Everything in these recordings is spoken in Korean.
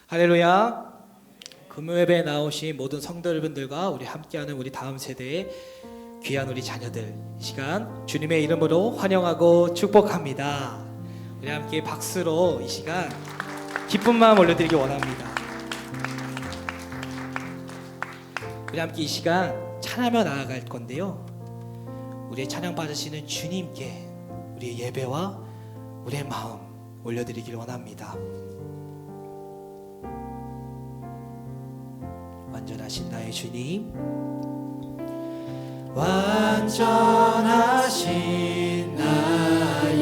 할렐루야. 금요예배에 나오신 모든 성도여러분들과 우리 함께하는 우리 다음 세대의 귀한 우리 자녀들, 이 시간 주님의 이름으로 환영하고 축복합니다. 우리 함께 박수로 이 시간 기쁜 마음 올려드리기 원합니다. 우리 함께 이 시간 찬양하며 나아갈 건데요, 우리의 찬양 받으시는 주님께 우리의 예배와 우리의 마음 올려드리길 원합니다. 완전하신 나의 주님, 완전하신 나의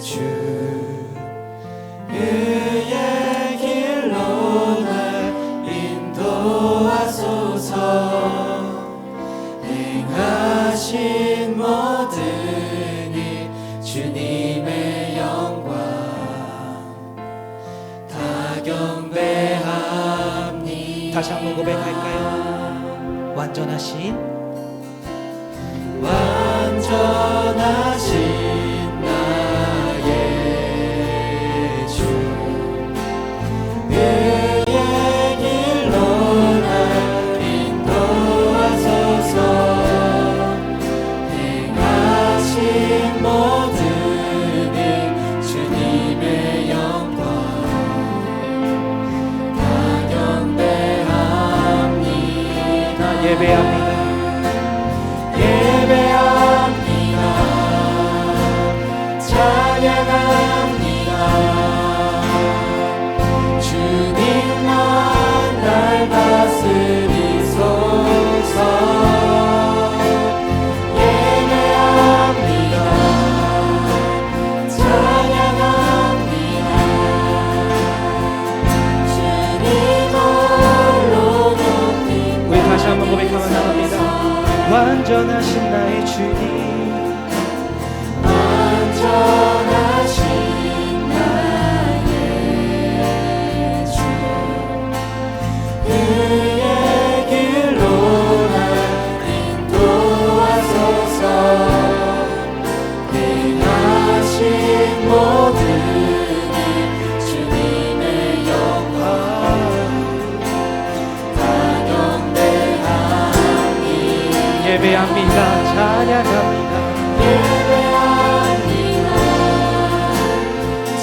주, 그의 길로 날 인도하소서. 행하신 모든 일 주님의 영광 다 경배합니다. 다시 한번 고백할까요? 완전하신 나의 주, 그의 길로 날 인도하소서. 행하신 모든 일 주님의 영광 다 경배합니다. 예배합니다. 예배합니다. 찬양합니다. 주님만 날 다스리소서. 예배합니다. 찬양합니다. 주님 홀로 높입니다. 우리 다시 한번 고백하면 나갑니다. 완전하신 나의 주님, 완전하신 나의 주, 그의 길로 날 인도하소서. 행하신 모든 일 주님의 영광 다 경배합니다. 예배합니다. 찬양합니다. 예배합니다.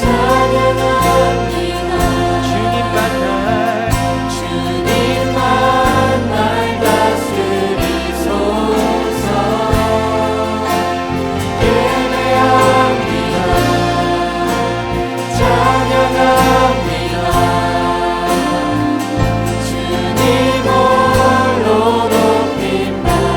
찬양합니다. 주님만 날 다스리소서. 예배합니다. 찬양합니다. 주님 홀로 높임받으소서.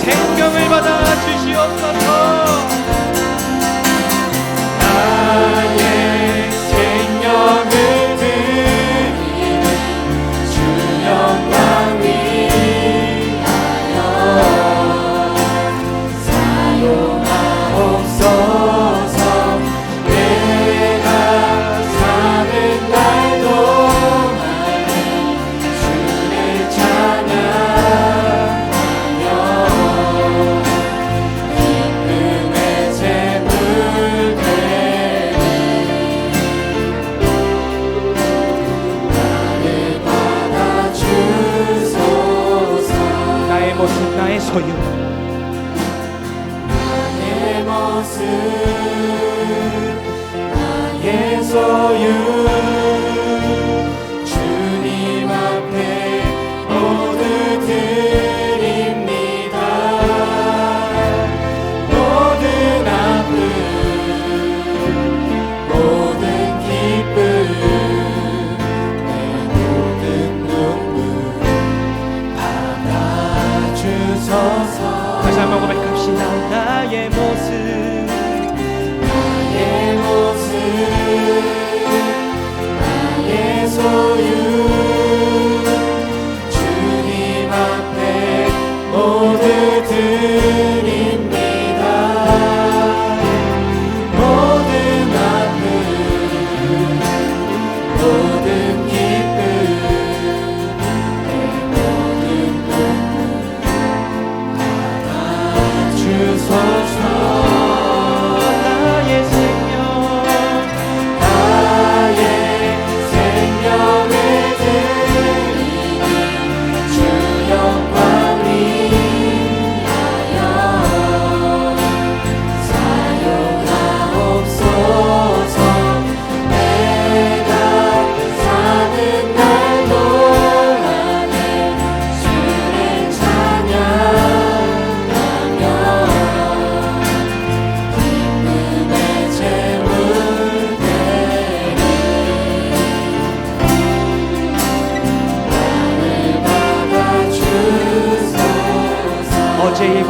생명을 받아 주시옵소서. 나의 생명을 드리는 주 영광 위하여 사용하옵소서. 내가 사는 날 동안에 주를 찬양 나의 소유, 나의 모습, 나의 소유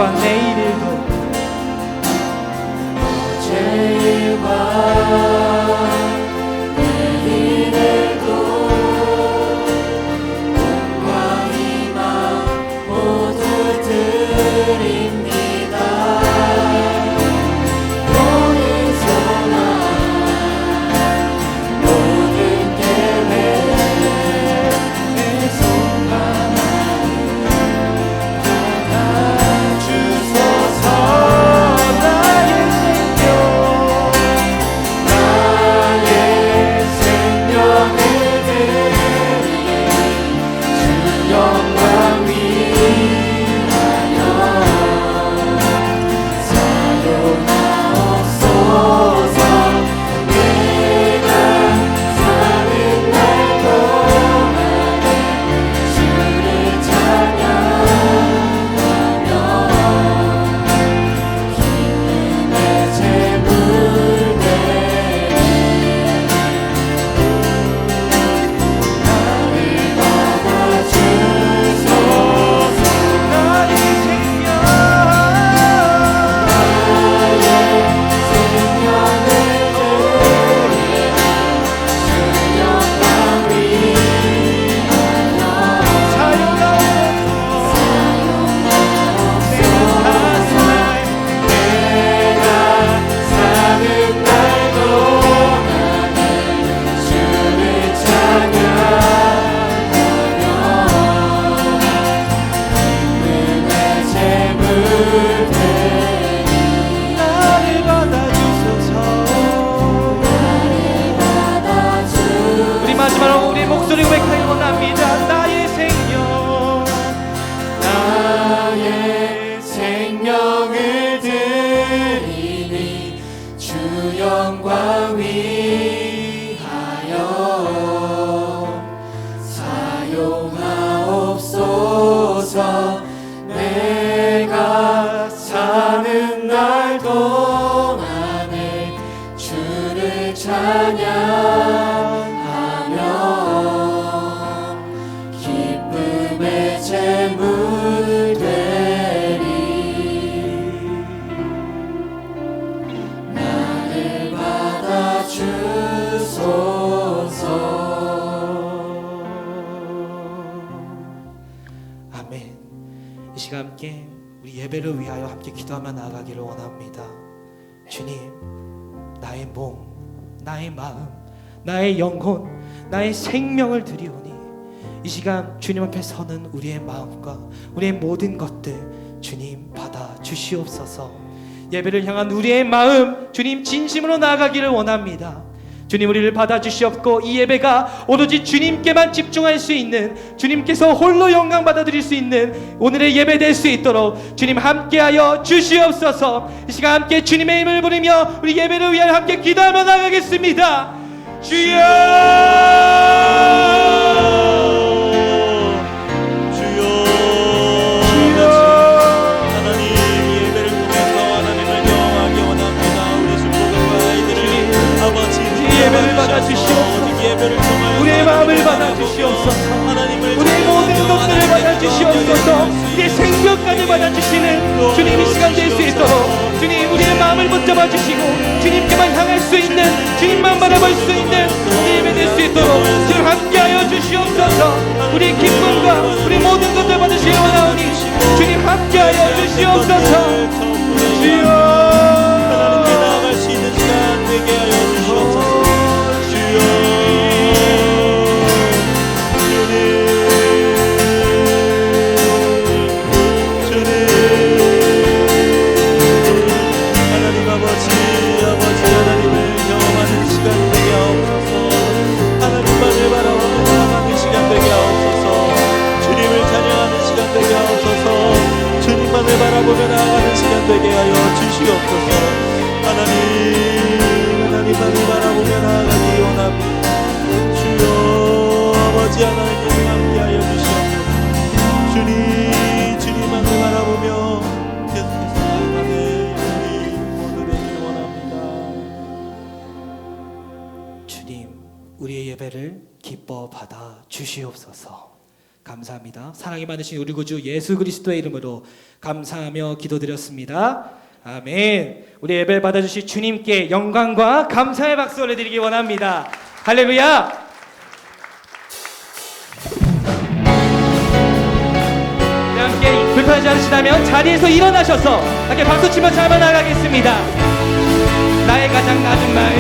오늘과 내일도 이 시간 함께 우리 예배를 위하여 함께 기도하며 나아가기를 원합니다. 주님, 나의 몸, 나의 마음, 나의 영혼, 나의 생명을 드리오니 이 시간 주님 앞에 서는 우리의 마음과 우리의 모든 것들 주님 받아 주시옵소서. 예배를 향한 우리의 마음 주님 진심으로 나아가기를 원합니다. 주님, 우리를 받아주시옵고 이 예배가 오로지 주님께만 집중할 수 있는, 주님께서 홀로 영광 받아들일 수 있는 오늘의 예배 될 수 있도록 주님 함께하여 주시옵소서. 이 시간 함께 주님의 이름을 부르며 우리 예배를 위하여 함께 기도하며 나가겠습니다. 주여, 예배를 받아주시옵소서. 우리의 마음을 받아주시옵소서. 우리의 모든 것들을 받아주시옵소서. 우리의 생명까지 받아주시는 주님 이 시간 될 수 있도록 주님 우리의 마음을 붙잡아 주시고 주님께만 향할 수 있는, 주님만 바라볼 수 있는 우리 예배 될 수 있도록 주님 함께하여 주시옵소서. 우리의 기쁨과 우리 모든 것들 받으시기 원하오니 주님 함께하여 주시옵소서. 주여, 하나님께 나아갈 수 있는 시간 되게 하여 주시옵소서. 바라보며 나아가는 시간 되게 하여 주시옵소서. 하나님만을 바라보며 나아가기 원합니다. 주여, 아버지 하나님을 함께하여 주시옵소서. 주님만을 바라보며 계속해서 나아가는 우리 모두 되길 원합니다. 주님, 우리의 예배를 기뻐 받아 주시옵소서. 감사합니다. 사랑이 많으신 우리 구주 예수 그리스도의 이름으로 감사하며 기도드렸습니다. 아멘. 우리 예배를 받아주실 주님께 영광과 감사의 박수 올려드리기 원합니다. 할렐루야. 우리 함께 불편하지 않으시다면 자리에서 일어나셔서 함께 박수치며 잘 나가겠습니다. 나의 가장 낮은 마음,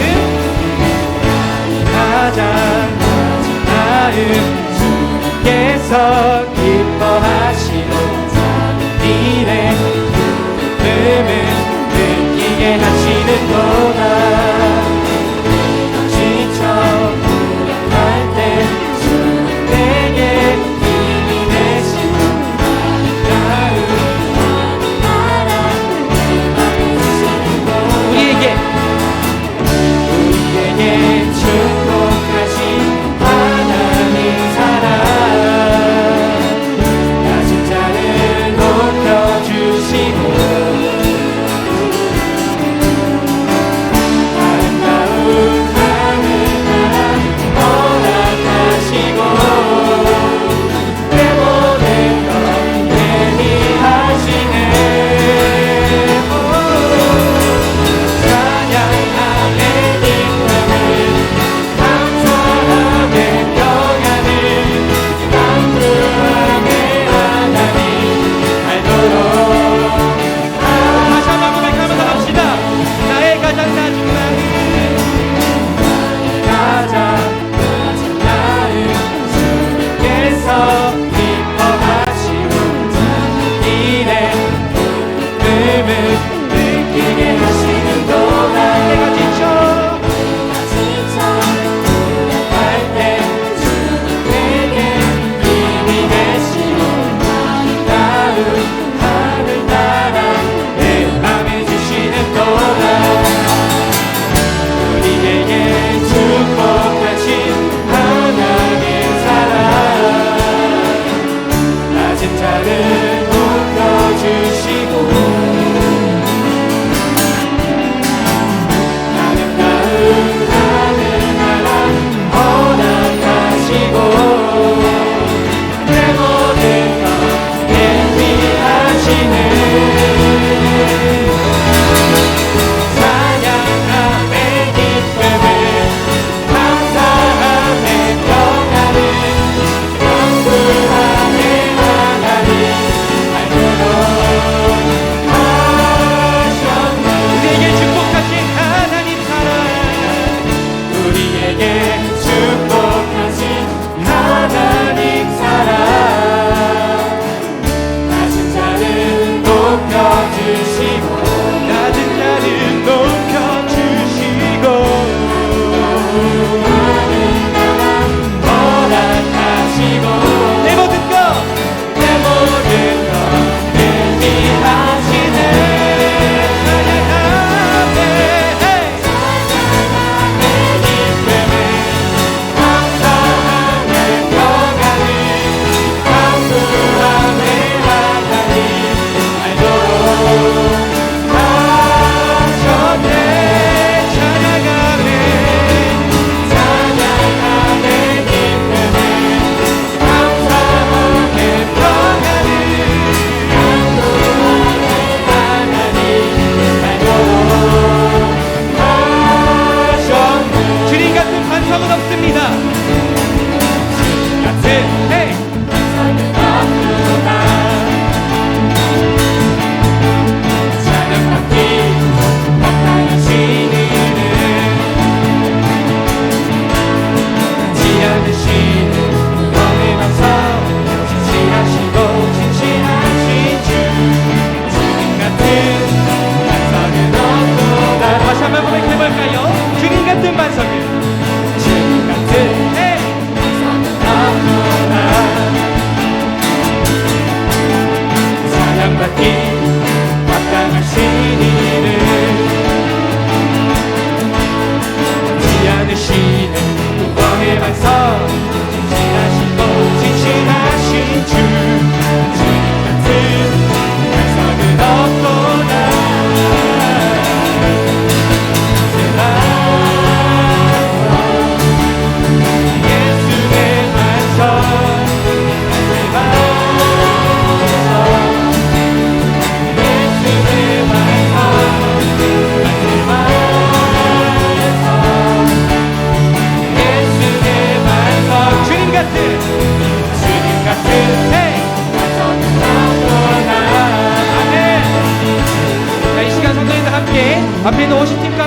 가장 낮은 마음, 주께서 기뻐하시는 작은 일에 기쁨을 느끼게 하시는도다. 지쳐 불안할 때 주는 내게 힘이 되시는 우리에게 축복하신 하나님 사랑.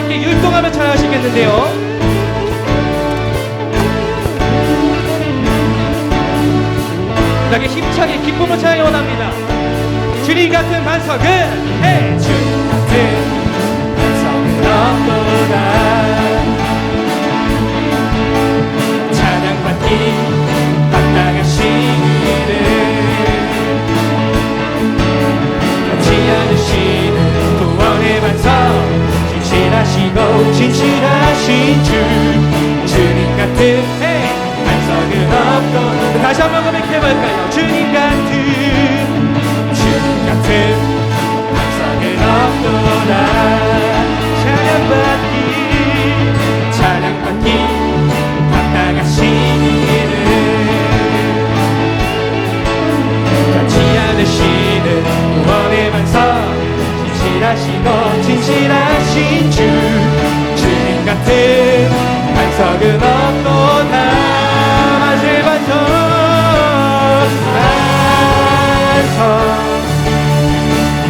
함께 율동하며 찬양하시겠는데요. 나게 힘차게 기쁨을 찬양해 원합니다. 주님 같은 반석은 주님 같은 반석은 없도다. 찬양받기 마땅하신 이를 변치 않으시는 구원의 반석, 진실하시고 진실하신 주님 같은 반석은 없도다. 다시 한번 고백해볼까요? 주님 같은 반석은 없도다. 찬양받기 마땅하신 이를 변치 않으시는 구원의 반석, 진실하신 주님 같은 반석은 없도다. 맞을 반석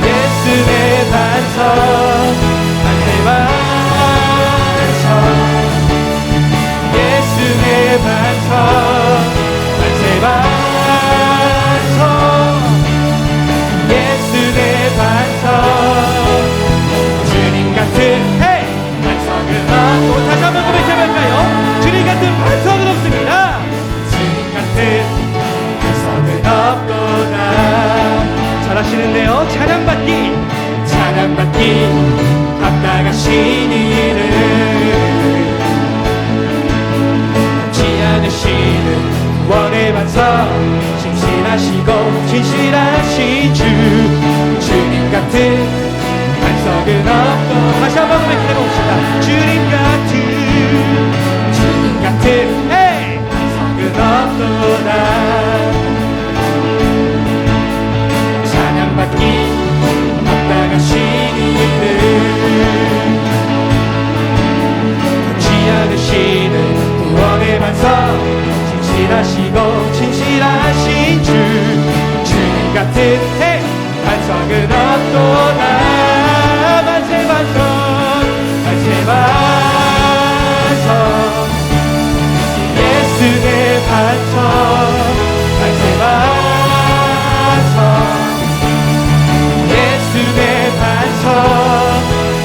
예수의 반석, 만세 반석, 예수의 반석, 만세 반석, 예수의 반석, 주님 같은 반석은 없고. 다시 한번 고백해볼까요? 주님 같은 반석은 없습니다. 주님 같은 반석은 없도다. 잘하시는데요. 찬양받기 마땅하신 이를 변치 않으시는 구원의 반석, 진실하시고 진실하신 주님 같은 반석은 없고. 다시 한번 고백해봅시다. 주님 같은 반석은 없도다. 찬양받기 마땅하신 이를 변치 않으시는 구원의 반석, 진실하신 주님 같은 반석은 없도다. 만세 반석, 만세 반석, 예수의 반석, 만세 반석, 예수의 반석,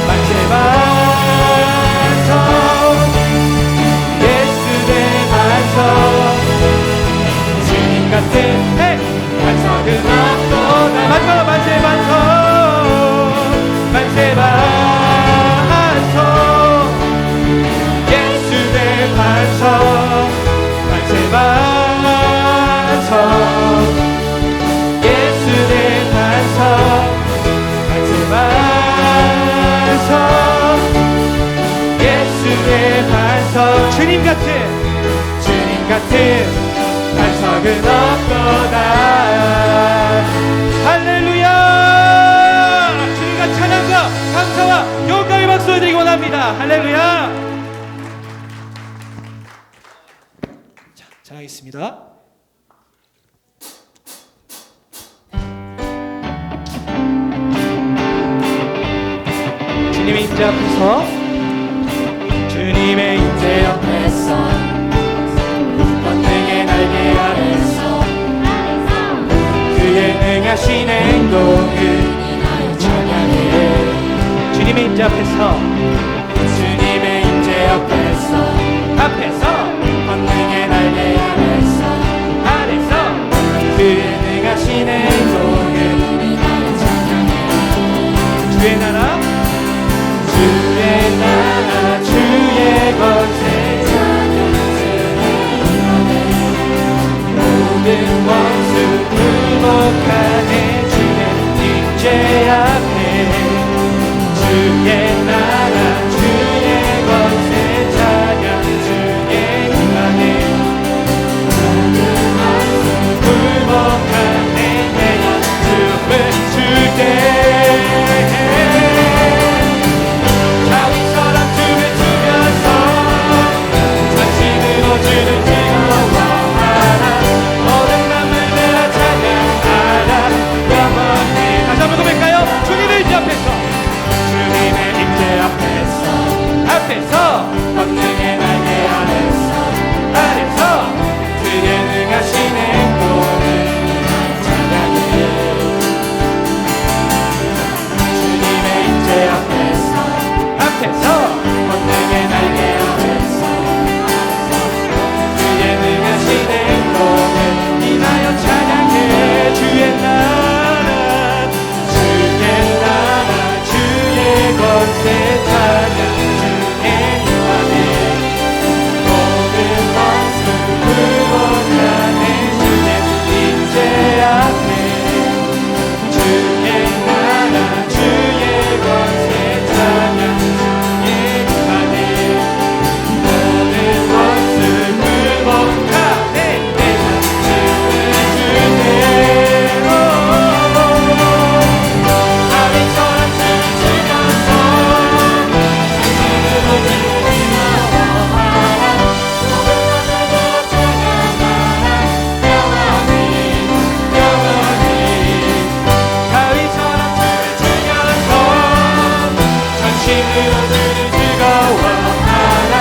만세 반석, 예수의 반석, 주님 같은 반석은 없도다. 마지막 만세 반석, 만세 반석, 예수의 반석, 만세 반석, 예수의 반석, 만세 반석, 예수의 반석, 주님 같은 반석은 없도다. 할렐루야! 주님과 찬양과 감사와 영광의 박수를 드리기 원합니다. 할렐루야! 자, 찬양하겠습니다. 주님의 임재 앞에서 주님의 임재 옆에서 권능의 날개 아래서 그의 능하신 행동을 찬양해. 주님의 임재 앞에서 주님의 임재 옆에서 권능의 날개 아래서 그의 능하신 행동을 찬양해. 주의 나라 주의 권세 모든 원수 굴복하네. 주의 임재 앞에 주의 나라 앞에서 권능의 날개 아래서 그의 능하신 행동을 찬양해 주님의 임재 앞에서 권능의 날개 아래서 그의 능하신 행동을 인하여 찬양해 주의 나라 주의 권세 찬양 주의 임하네 모든 원수 굴복하네 주의 임재 앞에 주의 나라 주의 권세 찬양 주의 임하네 모든 원수 굴복하네 내가 춤을 줄때 아비처럼 춤을 추면서 전심으로 주를 즐거워하라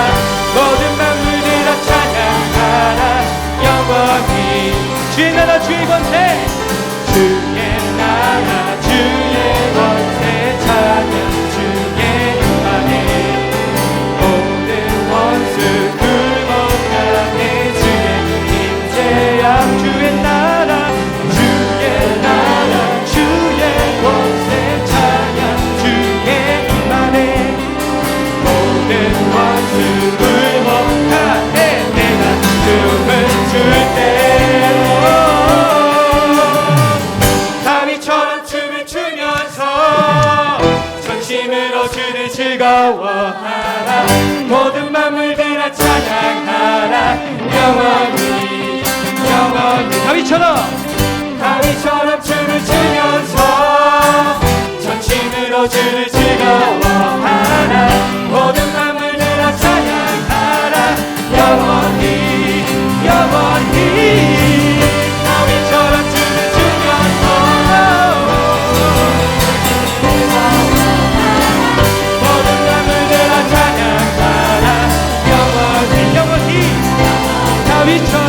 모든 만물들아 찬양하라 영원히 주의 나라 주의 권세 주의 나라 주의 권세 찬양 주의 임하네 모든 원수 굴복하네 주의 임재 앞 주의 나라 주의 권세 찬양 주의 임하네 모든 원수 굴복하네 내가 춤을 출때 다윗처럼 춤을 추면서 전심으로 주를 즐거워하라 모든 만물들아 찬양하라 영원히 다윗처럼 춤을 추면서 전심으로 주를 즐거워하라 모든 만물들아 찬양하라 영원히 다윗처럼 춤을 추면서 모든 만물들아 찬양하라 영원히 다윗처럼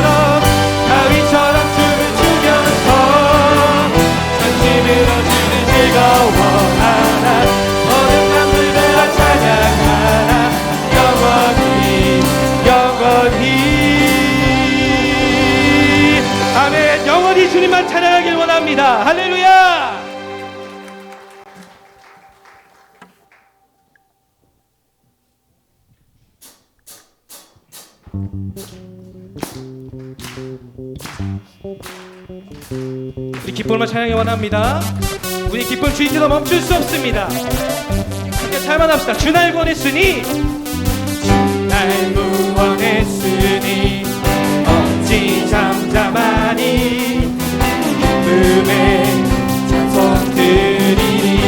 춤을 추면서 전심으로 주를 즐거워하라 모든 만물들아 찬양하라 영원히 아멘. 영원히 주님만 찬양하길 원합니다. 할렐루야. 우리 기쁨을 찬양해 원합니다. 우리 기쁨 주인지도 멈출 수 없습니다. 함께 찬양합시다. 주 날 구원했으니 날 구원했으니 어찌 잠잠하니 기쁨에 찬송 드리니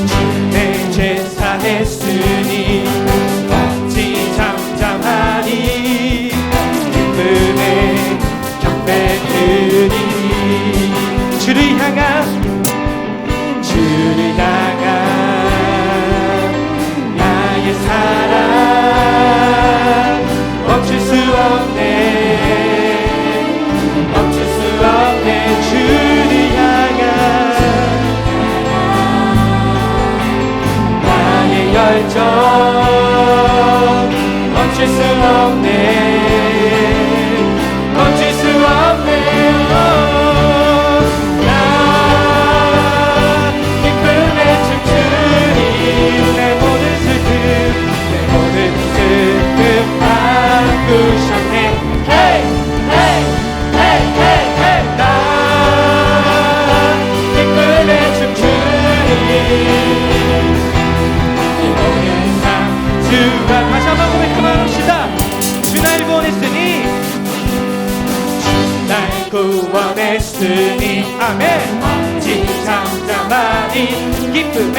주내 제사 했으니 어찌 잠잠하니 기쁨에 경배 드리니 주를 향한 나의 사랑 멈출 수 없네 주를 향한 나의 열정 멈출 수 없네 다시 한번 고백합시다. 주 날 구원했으니 아멘. 어찌 잠잠하니 기쁨에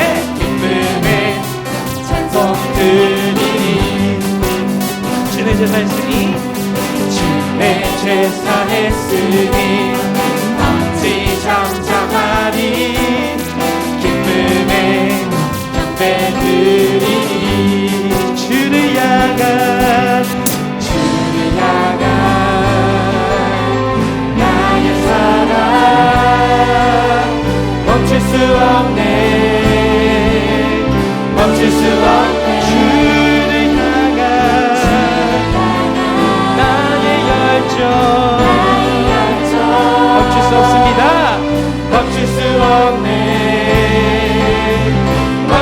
찬송 드리니 주의 제사 했으니 어찌 잠잠하니 기쁨에 경배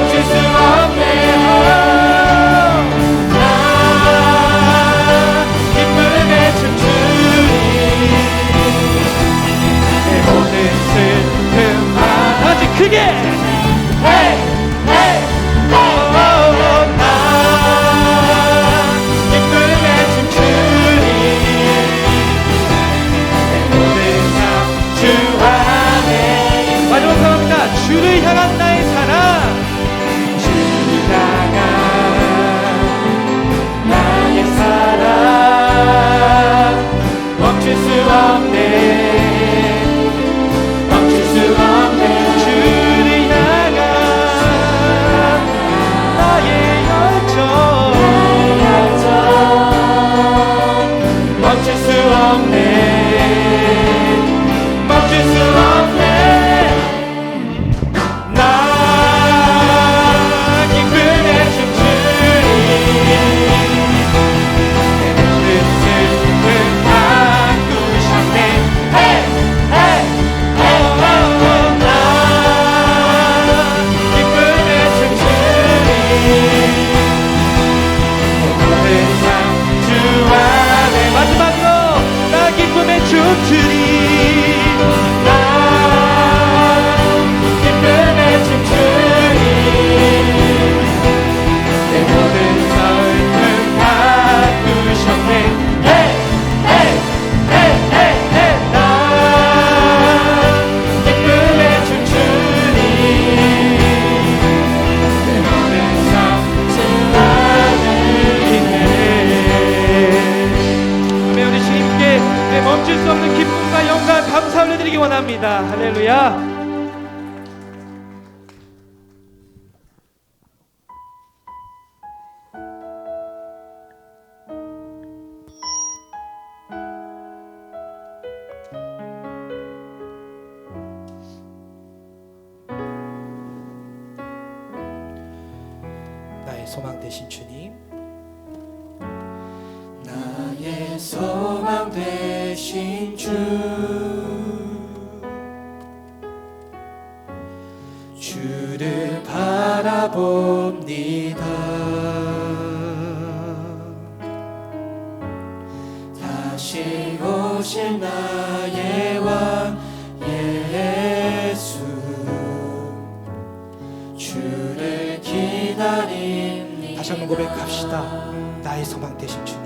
멈출 수 없네. 나 기쁨에 춤추리. 내 모든 슬픔만 다시 크게 Hey, hey, oh, oh, oh. 나 기쁨에 춤추리. 내 모든 삶 주 안에. 마지막 사랑합니다. 주를 향한 나의 사랑. 주를 향한 나의 사랑 멈출 수 없네. 멈출 수 없네. 주를 향한 나의 열정. 멈출 수 없네. 멈출 수 없네. 나 기쁨에 춤추리. 내 모든 슬픔 바꾸셨네. Hey, hey, oh, oh, oh. 나 기쁨에 춤추리. 내 모든 삶 주 안에. 마지막으로 나 기쁨에 춤추리. 나 기쁨에 춤추리. 내 모든 슬픔 바꾸셨네. Hey, hey, hey, hey, hey. 나 기쁨에 춤추리. 내 모든 삶 주 안에 있네. 아멘. 우리 주님께 멈출 수 없는 기쁨과 영광 감사 올려드리기 원합니다. 할렐루야. 나의 소망 되신 주님, 나의 소망 되신 주, 주를 바라봅니다. 다시 오실 나의 왕 예수, 주를 기다립니다. 다시 한번 고백합시다. 나의 소망 되신 주님,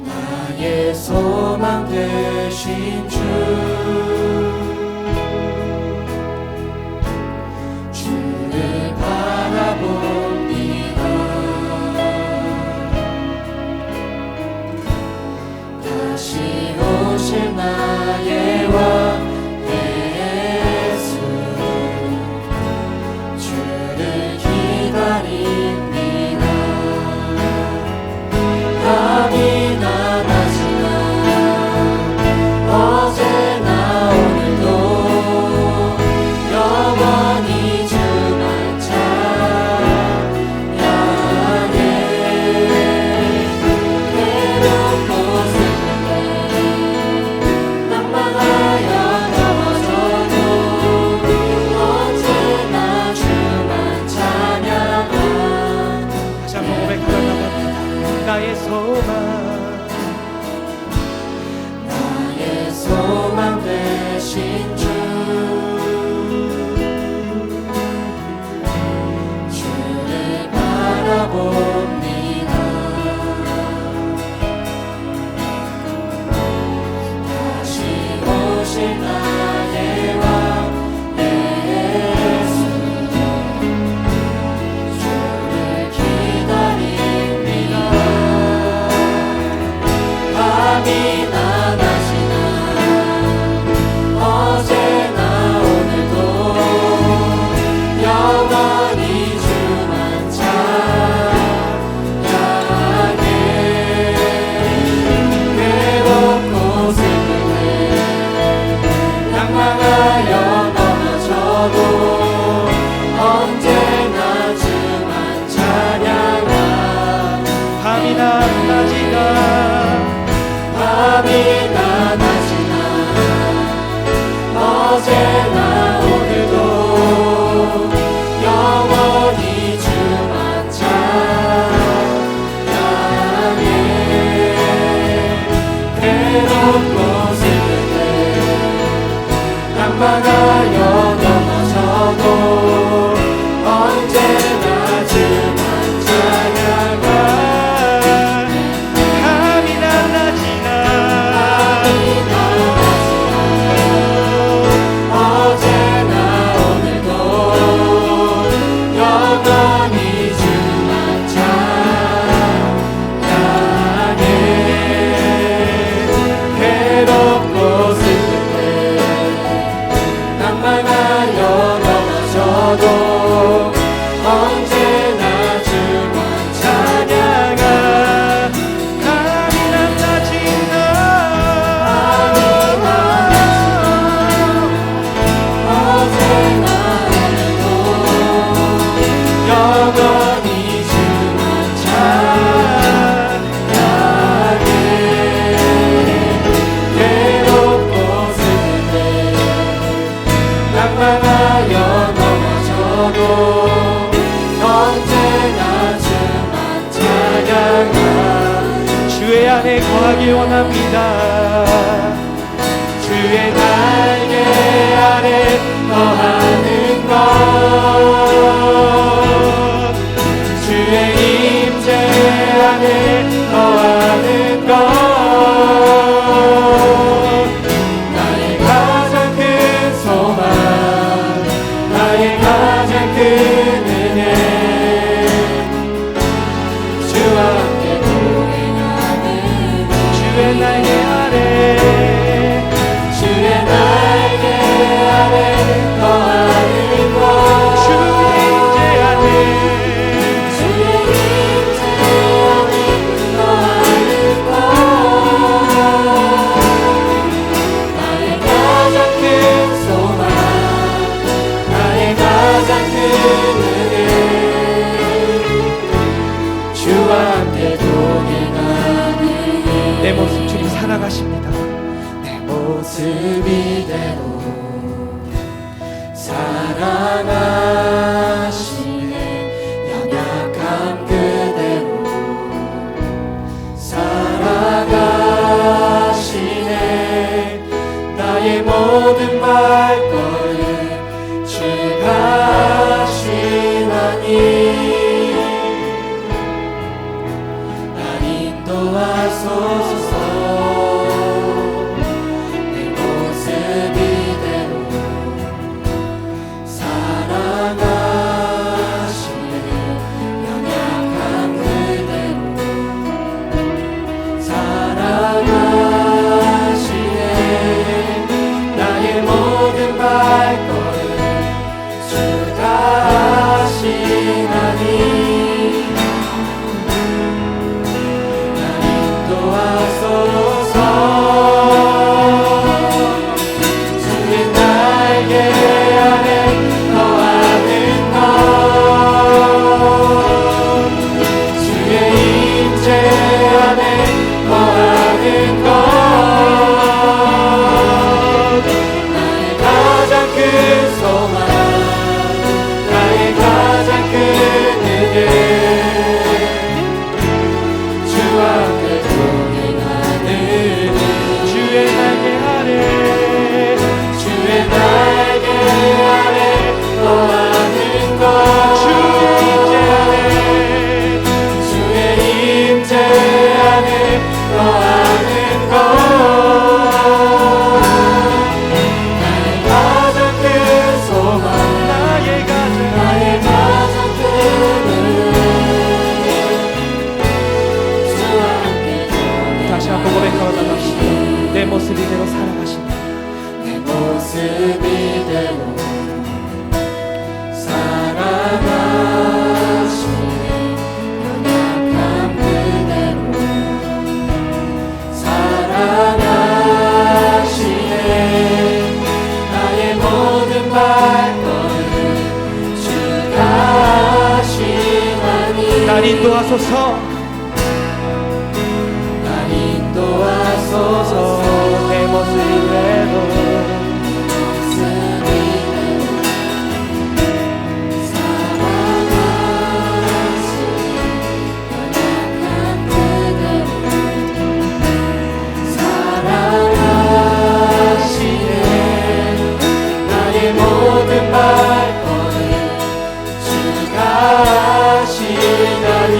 나의 소망 되신 주, 주를 바라봅니다. 다시 오실 나의 왕 예수, 주를 기다립니다. 밤이나 낮이나 어제나 오늘도 영원히 주만 찬양해. 괴롭고 슬플 때 낭만하여 넘어져도 언제나 주만 찬양하. 다시 한번 고백하려고 합니다. 나의 소망. 나의 소망 되신 주, 주를 바라봅니다. 다시 오실 나의 왕 예수, 주를 기다립니다. 밤이나 낮이나 어제나 오늘도 영원히 주만 찬양해. 괴롭고 슬플 때 낭망하여 넘어져도 언제나 주만 찬양하. 밤이나 낮이나 밤이나 낮이나 어제나 오늘도 영원히 주만 찬양해. 괴롭고 슬플 때 낭만하여 넘어져도 언제나 주만 찬양하. 감히 남자진 너 어제나 오늘도 영원히 주만 찬양해. 괴롭고 슬플 때 낭만하여 넘어져도 언제나 주만 찬양하. 주의 안에 거하길 원합니다. 주의 날개 아래 거하는 것, 주의 임재 안에 거하는 것, 나의 가장 큰 소망, 나의 가장 큰 은혜, 주와 함께 동행하는 주의 날개 아래 주의 날개 아래 거하는 것, 주의 임재 안에 주의 임재 안에 거하는 것, 나의 가장 큰 소망, 나의 가장 큰 은혜, 주와 함께 동행하는 내 모습 주님 살아가십니다. 모습 이대로 사랑하시네. 연약함 그대로 사랑하시네. 나의 모든 발걸음 주가 하시나니 날 인도하소서. 내 모습 이대로 사랑하시네. 연약한 그대로 사랑하시네. 나의 모든 발걸음 주가 하시나니 날 인도하소서. 주의 날개 아래 거하는 것, 주의 임재 안에 거하는 것, 나의 가장 큰 소망, 나의 가장 큰 은혜, 주와 함께 동행하는 주의 날개 아래 주의 날개 아래 거하는 것, 주의 임재 안에 주의 임재 안에 거하는 것, 나의 가장 큰 소망, 나의 가장 나의 가장 큰 은혜, 주와 함께 다시 한번 고백하고 나갑시다. 내 모습 이대로 살아가신다. 내 모습 이대로 사랑하시네. 연약함 그대로 사랑하시네. 나의 모든 발걸음 주가 하시나니 날 인도하소서. 날 인도하소서. 내 모습 이대로 모든 발걸음 주가 하시나니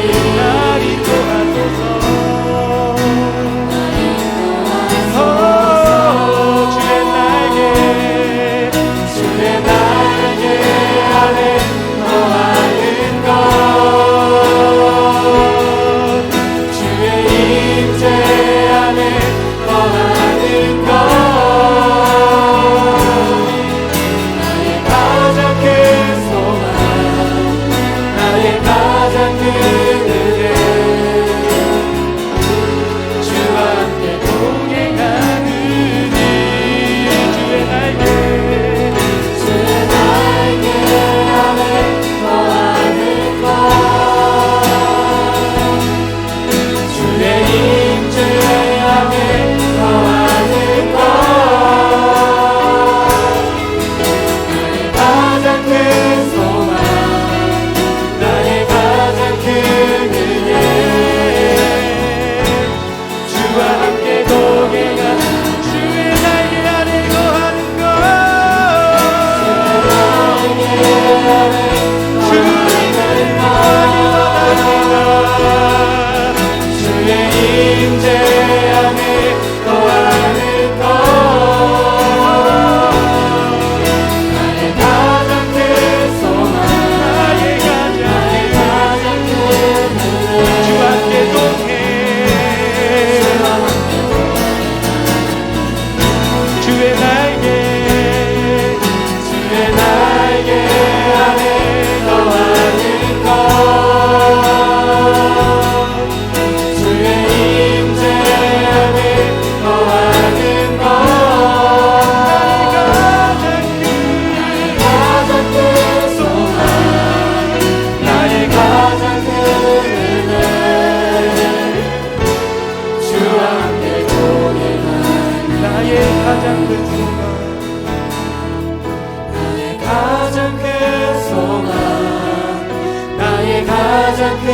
가장 큰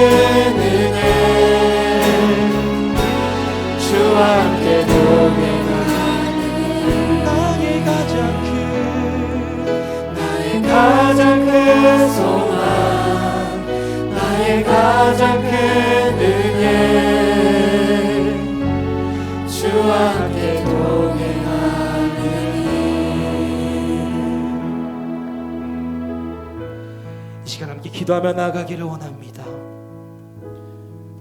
은혜 주와 함께 동행하는 나의 가장 큰 소망 나의 가장 큰 은혜 주와 함께 동행하는 이 시간 함께 기도하며 나아가기를 원합니다.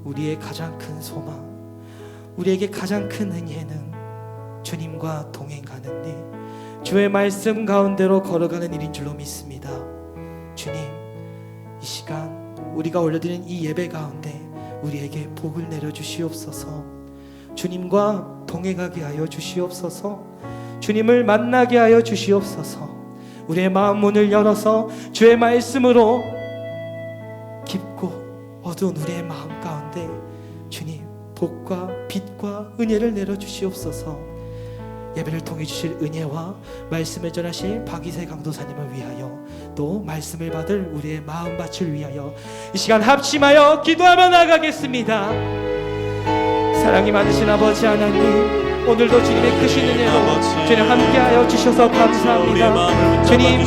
우리의 가장 큰 소망, 우리에게 가장 큰 은혜는 주님과 동행하는 일, 주의 말씀 가운데로 걸어가는 일인 줄로 믿습니다. 주님, 이 시간 우리가 올려드리는 이 예배 가운데 우리에게 복을 내려주시옵소서. 주님과 동행하게 하여 주시옵소서. 주님을 만나게 하여 주시옵소서. 우리의 마음 문을 열어서 주의 말씀으로 깊고 어두운 우리의 마음 가운데 주님 복과 빛과 은혜를 내려주시옵소서. 예배를 통해 주실 은혜와 말씀을 전하실 박이세 강도사님을 위하여 또 말씀을 받을 우리의 마음밭을 위하여 이 시간 합심하여 기도하며 나가겠습니다. 사랑이 많으신 아버지 하나님, 오늘도 주님의 크신 은혜로 주님 함께하여 주셔서 감사합니다. 주님,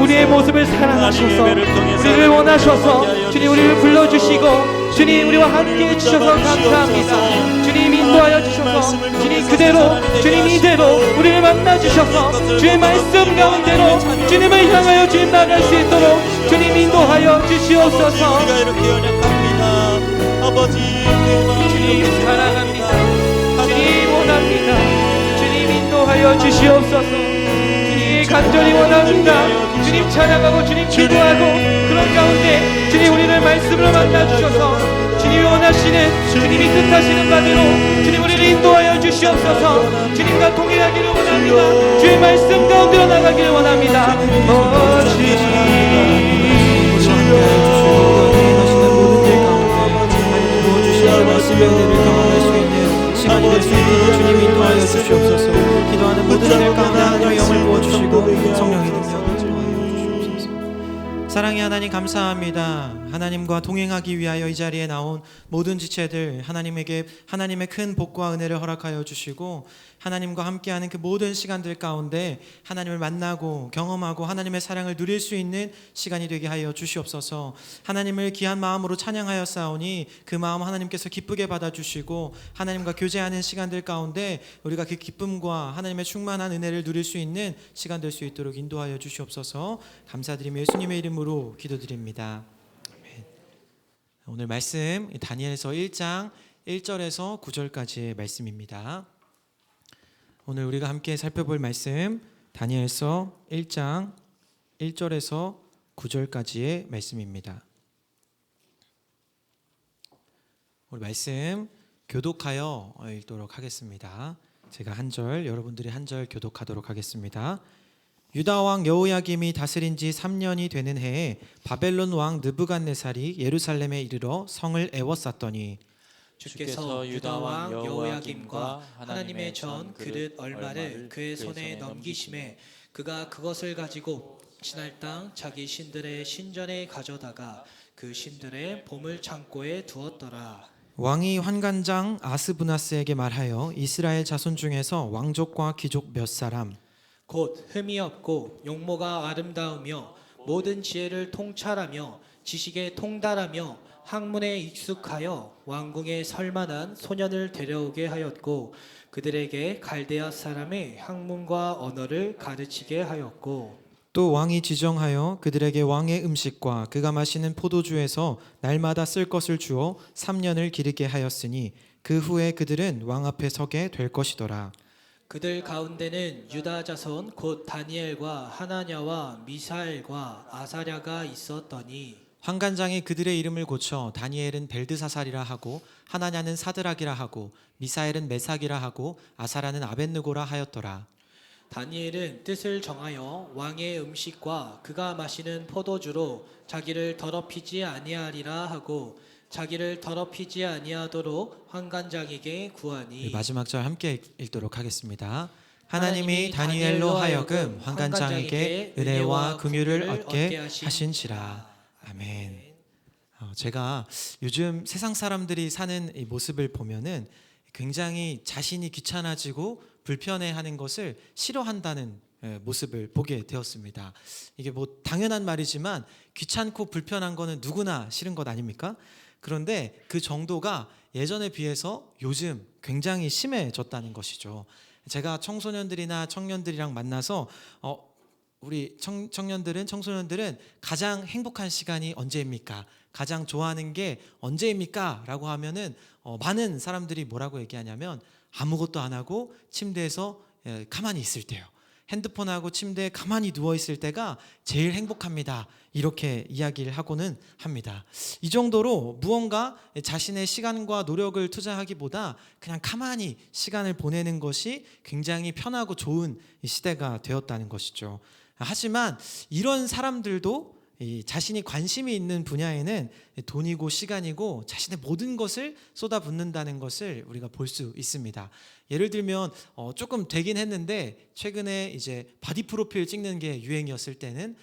우리의 모습을 사랑하셔서 우리를 원하셔서 주님 우리를 불러주시고 주님 우리와 함께 해주셔서 감사합니다. 주님 인도하여 주셔서 주님 그대로 주님 이대로 우리를 만나주셔서 주의 말씀 가운데로 주님을 향하여 주님 나갈 수 있도록 주님 인도하여 주시옵소서. 우리가 이렇게 연약합니다. 아버지 주님 사랑합니다. 주님 원합니다. 주님 인도하여 주시옵소서. 주님 간절히 원합니다. 주님 찬양하고 주님 기도하고 그런 가운데 주님 우리를 말씀으로 만나주셔서 주님이 원하시는 주님이 뜻하시는 바대로 주님 우리를 인도하여 주시옵소서. 주님과 동행하기를 원합니다. 주의 말씀 가운데로 나가기를 원합니다. 말씀의 은혜를 경험할 수 있는 시간이 될 수 있도록 주님 인도하여 주시옵소서. 기도하는 모든 일 가운데 하나님의 영을 부어주시고 성령의 능력을 더하여 주시옵소서. 사랑의 하나님 감사합니다. 하나님과 동행하기 위하여 이 자리에 나온 모든 지체들 하나님에게 하나님의 큰 복과 은혜를 허락하여 주시고 하나님과 함께하는 그 모든 시간들 가운데 하나님을 만나고 경험하고 하나님의 사랑을 누릴 수 있는 시간이 되게 하여 주시옵소서. 하나님을 귀한 마음으로 찬양하여 싸우니 그 마음 하나님께서 기쁘게 받아주시고 하나님과 교제하는 시간들 가운데 우리가 그 기쁨과 하나님의 충만한 은혜를 누릴 수 있는 시간 될 수 있도록 인도하여 주시옵소서. 감사드리며 예수님의 이름으로 기도드립니다. 아멘. 오늘 말씀 다니엘서 1장 1절에서 9절까지의 말씀입니다. 오늘 우리가 함께 살펴볼 말씀 다니엘서 1장 1절에서 9절까지의 말씀입니다. 오늘 말씀 교독하여 읽도록 하겠습니다. 제가 한 절, 여러분들이 한 절 교독하도록 하겠습니다. 유다 왕 여호야김이 다스린 지 3년이 되는 해에 바벨론 왕 느부갓네살이 예루살렘에 이르러 성을 에워쌌더니 주께서 유다 왕 여호야김과 하나님의 전 그릇 얼마를 그의 손에 넘기심에 그가 그것을 가지고 지날 땅 자기 신들의 신전에 가져다가 그 신들의 보물 창고에 두었더라. 왕이 환관장 아스부나스에게 말하여 이스라엘 자손 중에서 왕족과 귀족 몇 사람 곧 흠이 없고 용모가 아름다우며 모든 지혜를 통찰하며 지식에 통달하며 학문에 익숙하여 왕궁에 설만한 소년을 데려오게 하였고 그들에게 갈대아 사람의 학문과 언어를 가르치게 하였고 또 왕이 지정하여 그들에게 왕의 음식과 그가 마시는 포도주에서 날마다 쓸 것을 주어 3년을 기르게 하였으니 그 후에 그들은 왕 앞에 서게 될 것이더라. 그들 가운데는 유다 자손 곧 다니엘과 하나냐와 미사엘과 아사랴가 있었더니 환관장이 그들의 이름을 고쳐 다니엘은 벨드사살이라 하고 하나냐는 사드락이라 하고 미사엘은 메삭이라 하고 아사라는 아벳느고라 하였더라. 다니엘은 뜻을 정하여 왕의 음식과 그가 마시는 포도주로 자기를 더럽히지 아니하리라 하고 자기를 더럽히지 아니하도록 환관장에게 구하니 마지막 절 함께 읽도록 하겠습니다. 하나님이 다니엘로 하여금 환관장에게 은혜와 긍휼을 얻게 하신지라. 아멘. 제가 요즘 세상 사람들이 사는 이 모습을 보면은 굉장히 자신이 귀찮아지고 불편해하는 것을 싫어한다는 모습을 보게 되었습니다. 이게 뭐 당연한 말이지만 귀찮고 불편한 거는 누구나 싫은 것 아닙니까? 그런데 그 정도가 예전에 비해서 요즘 굉장히 심해졌다는 것이죠. 제가 청소년들이나 청년들이랑 만나서 우리 청소년들은 가장 행복한 시간이 언제입니까? 가장 좋아하는 게 언제입니까? 라고 하면은 많은 사람들이 뭐라고 얘기하냐면 아무것도 안 하고 침대에서 가만히 있을 때요. 핸드폰하고 침대에 가만히 누워 있을 때가 제일 행복합니다. 이렇게 이야기를 하고는 합니다. 이 정도로 무언가 자신의 시간과 노력을 투자하기보다 그냥 가만히 시간을 보내는 것이 굉장히 편하고 좋은 시대가 되었다는 것이죠. 하지만 이런 사람들도 자신이 관심이 있는 분야에는 돈이고 시간이고 자신의 모든 것을 쏟아붓는다는 것을 우리가 볼 수 있습니다. 예를 들면 조금 되긴 했는데 최근에 이제 바디 프로필 찍는 게 유행이었을 때는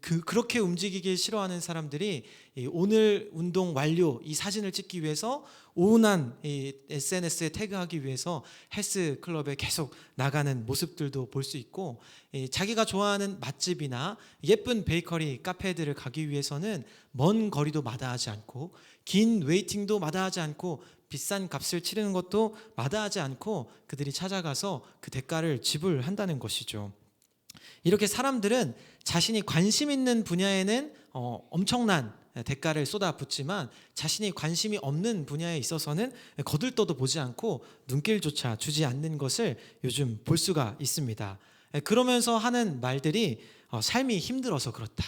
그렇게 움직이길 싫어하는 사람들이 오늘 운동 완료 이 사진을 찍기 위해서 온갖 SNS에 태그하기 위해서 헬스클럽에 계속 나가는 모습들도 볼 수 있고, 자기가 좋아하는 맛집이나 예쁜 베이커리 카페들을 가기 위해서는 먼 거리도 마다하지 않고 긴 웨이팅도 마다하지 않고 비싼 값을 치르는 것도 마다하지 않고 그들이 찾아가서 그 대가를 지불한다는 것이죠. 이렇게 사람들은 자신이 관심 있는 분야에는 엄청난 대가를 쏟아붓지만 자신이 관심이 없는 분야에 있어서는 거들떠도 보지 않고 눈길조차 주지 않는 것을 요즘 볼 수가 있습니다. 그러면서 하는 말들이 삶이 힘들어서 그렇다,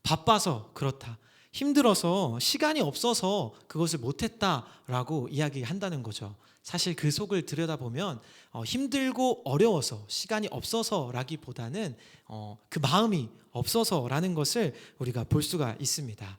바빠서 그렇다, 힘들어서 시간이 없어서 그것을 못했다라고 이야기한다는 거죠. 사실 그 속을 들여다보면 힘들고 어려워서 시간이 없어서라기보다는 그 마음이 없어서라는 것을 우리가 볼 수가 있습니다.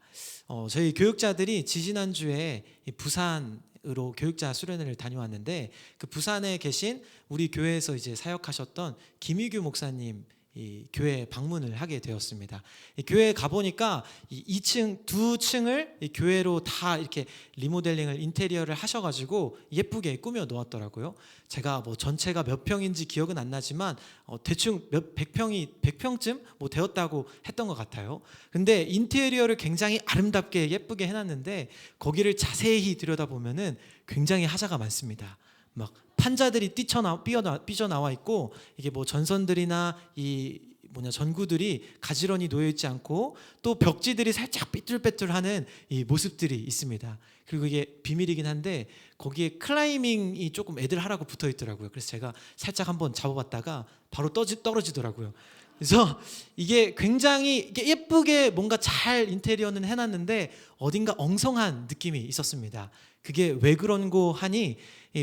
저희 교육자들이 지지난주에 부산으로 교육자 수련회를 다녀왔는데 그 부산에 계신 우리 교회에서 이제 사역하셨던 김희규 목사님 이 교회에 방문을 하게 되었습니다. 이 교회에 가보니까 이 2층 두 층을 이 교회로 다 이렇게 리모델링을 인테리어를 하셔가지고 예쁘게 꾸며 놓았더라고요. 제가 뭐 전체가 몇 평인지 기억은 안 나지만 대충 몇 100평쯤 뭐 되었다고 했던 것 같아요. 근데 인테리어를 굉장히 아름답게 예쁘게 해놨는데 거기를 자세히 들여다보면은 굉장히 하자가 많습니다. 막 판자들이 삐져나와 있고 이게 뭐 전선들이나 전구들이 가지런히 놓여 있지 않고 또 벽지들이 살짝 삐뚤빼뚤하는 이 모습들이 있습니다. 그리고 이게 비밀이긴 한데 거기에 클라이밍이 조금 애들 하라고 붙어 있더라고요. 그래서 제가 살짝 한번 잡아봤다가 바로 떨어지더라고요. 그래서 이게 굉장히 예쁘게 뭔가 잘 인테리어는 해놨는데 어딘가 엉성한 느낌이 있었습니다. 그게 왜 그런고 하니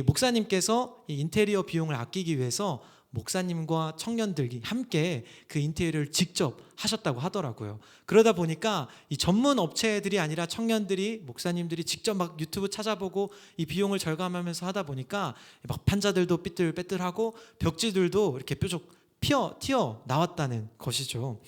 목사님께서 이 인테리어 비용을 아끼기 위해서 목사님과 청년들이 함께 그 인테리어를 직접 하셨다고 하더라고요. 그러다 보니까 이 전문 업체들이 아니라 청년들이 목사님들이 직접 막 유튜브 찾아보고 이 비용을 절감하면서 하다 보니까 막 판자들도 삐뚤빼뚤하고 벽지들도 이렇게 뾰족 튀어 나왔다는 것이죠.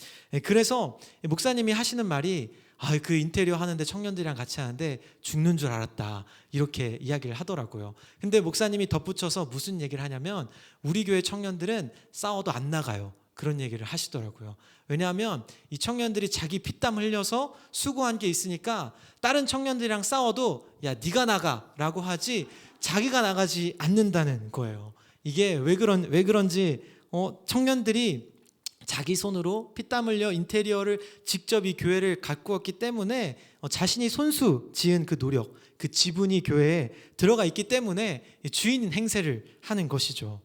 그래서 목사님이 하시는 말이 그 인테리어 하는데 청년들이랑 같이 하는데 죽는 줄 알았다 이렇게 이야기를 하더라고요. 근데 목사님이 덧붙여서 무슨 얘기를 하냐면 우리 교회 청년들은 싸워도 안 나가요. 그런 얘기를 하시더라고요. 왜냐하면 이 청년들이 자기 피땀 흘려서 수고한 게 있으니까 다른 청년들이랑 싸워도 야 네가 나가라고 하지 자기가 나가지 않는다는 거예요. 이게 왜 그런지 청년들이 자기 손으로 피땀 흘려 인테리어를 직접 이 교회를 가꾸었기 때문에 자신이 손수 지은 그 노력, 그 지분이 교회에 들어가 있기 때문에 주인 행세를 하는 것이죠.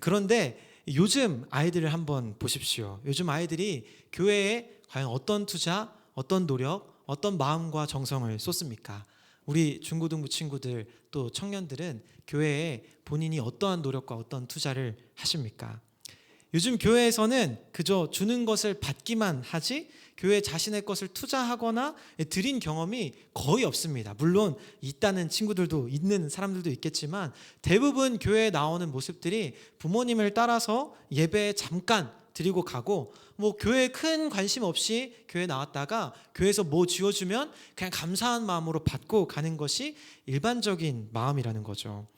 그런데 요즘 아이들을 한번 보십시오. 요즘 아이들이 교회에 과연 어떤 투자, 어떤 노력, 어떤 마음과 정성을 쏟습니까? 우리 중고등부 친구들 또 청년들은 교회에 본인이 어떠한 노력과 어떤 투자를 하십니까? 요즘 교회에서는 그저 주는 것을 받기만 하지 교회 자신의 것을 투자하거나 드린 경험이 거의 없습니다. 물론 있다는 친구들도 있는 사람들도 있겠지만 대부분 교회에 나오는 모습들이 부모님을 따라서 예배에 잠깐 드리고 가고, 뭐 교회에 큰 관심 없이 교회 나왔다가 교회에서 뭐 지어주면 그냥 감사한 마음으로 받고 가는 것이 일반적인 마음이라는 거죠.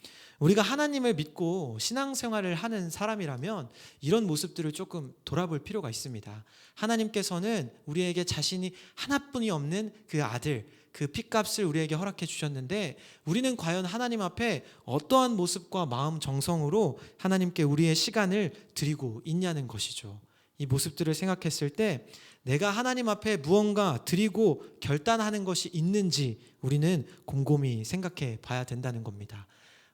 우리가 하나님을 믿고 신앙생활을 하는 사람이라면 이런 모습들을 조금 돌아볼 필요가 있습니다. 하나님께서는 우리에게 자신이 하나뿐이 없는 그 아들, 그 핏값을 우리에게 허락해 주셨는데, 우리는 과연 하나님 앞에 어떠한 모습과 마음 정성으로 하나님께 우리의 시간을 드리고 있냐는 것이죠. 이 모습들을 생각했을 때 내가 하나님 앞에 무언가 드리고 결단하는 것이 있는지 우리는 곰곰이 생각해 봐야 된다는 겁니다.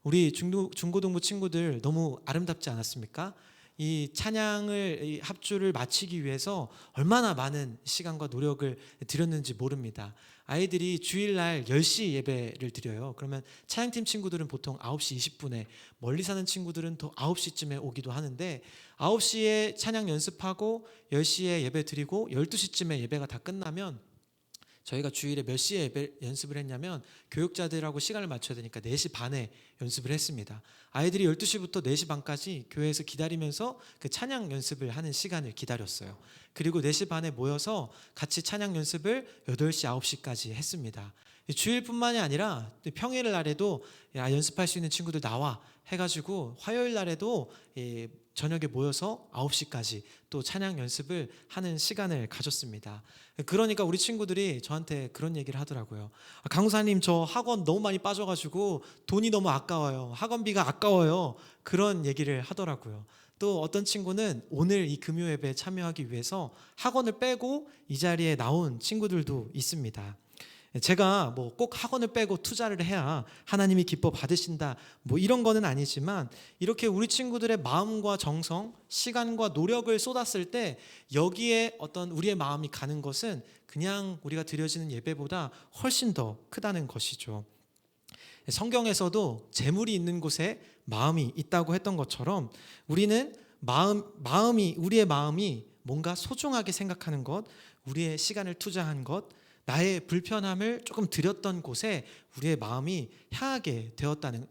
우리 중고등부 친구들 너무 아름답지 않았습니까? 이 찬양을, 이 합주를 마치기 위해서 얼마나 많은 시간과 노력을 들였는지 모릅니다. 아이들이 주일날 10시 예배를 드려요. 그러면 찬양팀 친구들은 보통 9시 20분에, 멀리 사는 친구들은 또 9시쯤에 오기도 하는데, 9시에 찬양 연습하고 10시에 예배 드리고 12시쯤에 예배가 다 끝나면, 저희가 주일에 몇 시에 예배 연습을 했냐면 교육자들하고 시간을 맞춰야 되니까 4시 반에 연습을 했습니다. 아이들이 12시부터 4시 반까지 교회에서 기다리면서 그 찬양 연습을 하는 시간을 기다렸어요. 그리고 4시 반에 모여서 같이 찬양 연습을 8시, 9시까지 했습니다. 주일뿐만이 아니라 평일 날에도 연습할 수 있는 친구들 나와 해가지고 화요일 날에도 저녁에 모여서 9시까지 또 찬양 연습을 하는 시간을 가졌습니다. 그러니까 우리 친구들이 저한테 그런 얘기를 하더라고요. 강사님, 저 학원 너무 많이 빠져가지고 돈이 너무 아까워요. 학원비가 아까워요. 그런 얘기를 하더라고요. 또 어떤 친구는 오늘 이 금요 예배에 참여하기 위해서 학원을 빼고 이 자리에 나온 친구들도 있습니다. 제가 뭐 꼭 학원을 빼고 투자를 해야 하나님이 기뻐 받으신다, 뭐 이런 거는 아니지만, 이렇게 우리 친구들의 마음과 정성, 시간과 노력을 쏟았을 때 여기에 어떤 우리의 마음이 가는 것은 그냥 우리가 드려지는 예배보다 훨씬 더 크다는 것이죠. 성경에서도 재물이 있는 곳에 마음이 있다고 했던 것처럼, 우리는 우리의 마음이 뭔가 소중하게 생각하는 것, 우리의 시간을 투자한 것, 나의 불편함을 조금 드렸던 곳에 우리의 마음이 향하게